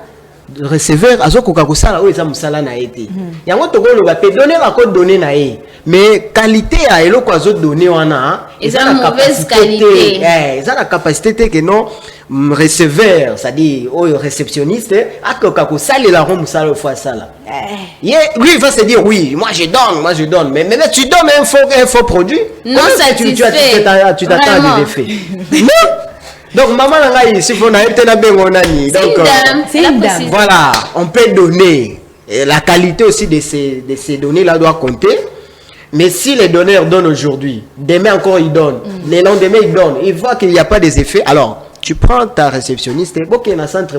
S2: receveur à kokakosala ou ils musala na été. Yango tokolo ba pe donner à code donner na e. Mais qualité à eloko azo donner wana,
S3: ils ont une mauvaise qualité.
S2: Ils ont la capacité que non receveur, c'est-à-dire au réceptionniste, à kokakosala la rom musala fois ça là. Lui il va se dire oui, moi je donne, mais maintenant tu donnes un faux produit.
S3: Non,
S2: tu t'attends à des effets. Donc maman ici faut na été na bengo nani. Donc
S1: c'est une dame.
S2: Voilà, on peut donner. Et la qualité aussi de ces données là doit compter. Mais si les donneurs donnent aujourd'hui, demain encore ils donnent, le lendemain ils donnent, ils voient qu'il n'y a pas des effets, alors tu prends ta réceptionniste, centre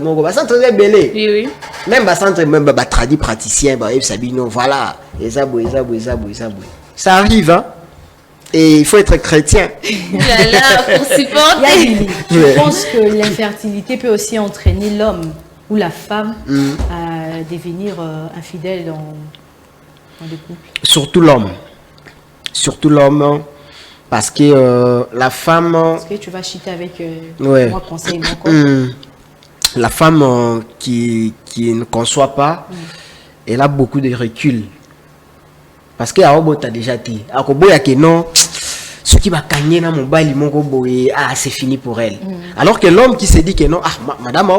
S2: belé.
S3: Oui.
S2: Même centre même tradi praticien, voilà, ça arrive hein. Et il faut être chrétien.
S3: Pour supporter.
S1: Je pense que l'infertilité peut aussi entraîner l'homme ou la femme à devenir infidèle dans des couples.
S2: Surtout l'homme. Parce que la femme...
S1: Parce que tu vas chiter avec moi, conseil, mon corps.
S2: La femme qui ne conçoit pas, elle a beaucoup de recul. Parce que t'as déjà dit, non, ce qui va gagner dans mon bail, c'est fini pour elle. Alors que l'homme qui se dit que non, madame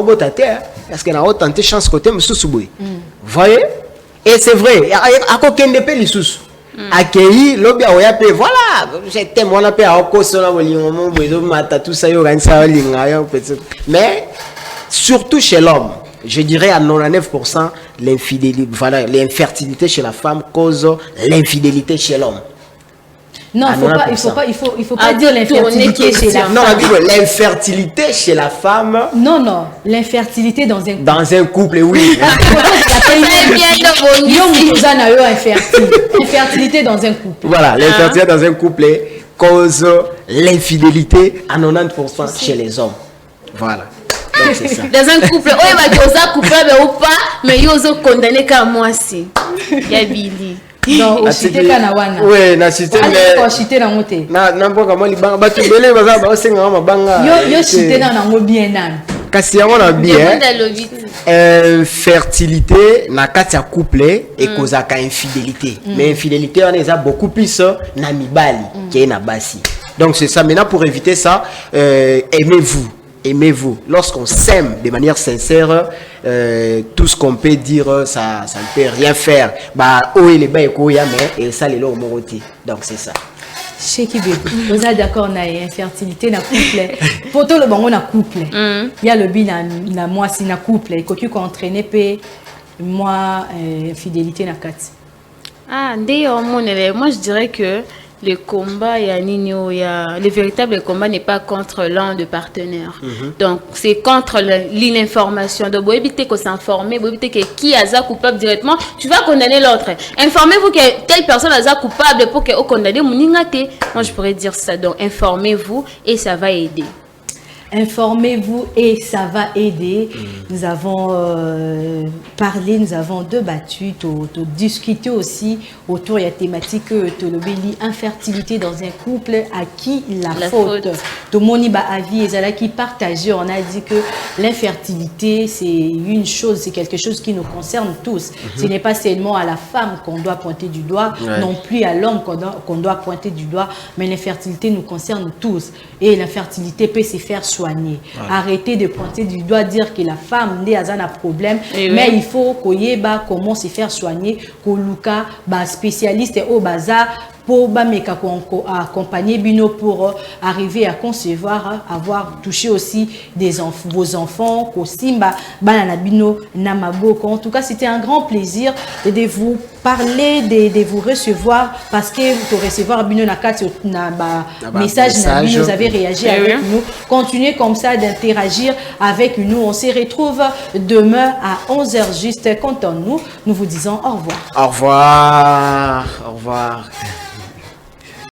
S2: parce qu'elle a tenté chance côté monsieur Souboui. Vous voyez? Et c'est vrai, à quoi qu'elle ne peut les sous. accueilli lobi oya pe voilà j'étais moi na pe a koso na bolingo mo bezo mata tout ça yo ganisa linga yo peut-être mais surtout chez l'homme je dirais à 99% l'infidélité voilà l'infertilité chez la femme cause l'infidélité chez l'homme.
S1: Non, il faut pas dire l'infertilité chez la femme.
S2: Non, on dit l'infertilité chez la femme.
S1: Non, l'infertilité dans un couple.
S2: Dans un couple, oui.
S1: L'infertilité dans un couple.
S2: Voilà, l'infertilité dans un couple cause l'infidélité à 90% chez les hommes. Voilà. Donc c'est ça.
S3: Dans un couple, il va dire aux coupable ou pas, mais il y a condamné qu'à moi aussi. Il y a Billy.
S1: Non, aussi te kanawana.
S2: Oui, na cité mais.
S1: Ko chité na ngote.
S2: Na mboka mo libanga ba tubele baza ba senga mabanga.
S1: Yo chité na ngo bien nan.
S2: Kasi yango na bien. Fertilité na kati ya couple et kozaka infidélité. Mais infidélité on est beaucoup plus na mibali qui est na basi. Donc c'est ça. Maintenant pour éviter ça, aimez-vous. Aimez-vous. Lorsqu'on s'aime de manière sincère, tout ce qu'on peut dire, ça ne peut rien faire. Bah, oh, il est bien, et ça, les lots moroti. Donc, c'est ça.
S1: Chéki bébé, vous êtes d'accord, na infertilité na couple. Pour tout le monde, na couple. Il y a le bin na moi si na couple. Il faut qu'on entraîne pe moi infidélité na kat.
S3: Ah, d'ailleurs, moi je dirais que le combat, le véritable combat n'est pas contre l'un des partenaires. Donc, c'est contre l'information. Donc, vous évitez qu'on s'informe, vous évitez que qui est coupable directement, tu vas condamner l'autre. Informez-vous que telle personne est coupable pour que vous condamnez. Moi, je pourrais dire ça. Donc, informez-vous et ça va aider.
S1: Informez-vous et ça va aider. Nous avons parlé, nous avons débattu, discuté aussi autour de la thématique de l'infertilité dans un couple, à qui la faute. Tout le monde a avis et qui partagé. On a dit que l'infertilité, c'est une chose, c'est quelque chose qui nous concerne tous. Ce n'est pas seulement à la femme qu'on doit pointer du doigt, non plus à l'homme qu'on doit pointer du doigt, mais l'infertilité nous concerne tous. Et l'infertilité peut se faire soigner. Arrêtez de pointer du doigt, dire que la femme n'est pas un problème, mais il faut qu'on y ait comment se faire soigner, qu'on luka spécialiste au bazar pour accompagner Bino pour arriver à concevoir, avoir touché aussi vos enfants, Kosimba, Banana Bino, Namaboko. En tout cas, c'était un grand plaisir de vous parler, de vous recevoir parce que pour recevoir Bino Nakat, message, vous avez réagi avec nous. Continuez comme ça d'interagir avec nous. On se retrouve demain à 11h juste. Comptons-nous. Nous vous disons au revoir.
S2: Au revoir. Au revoir.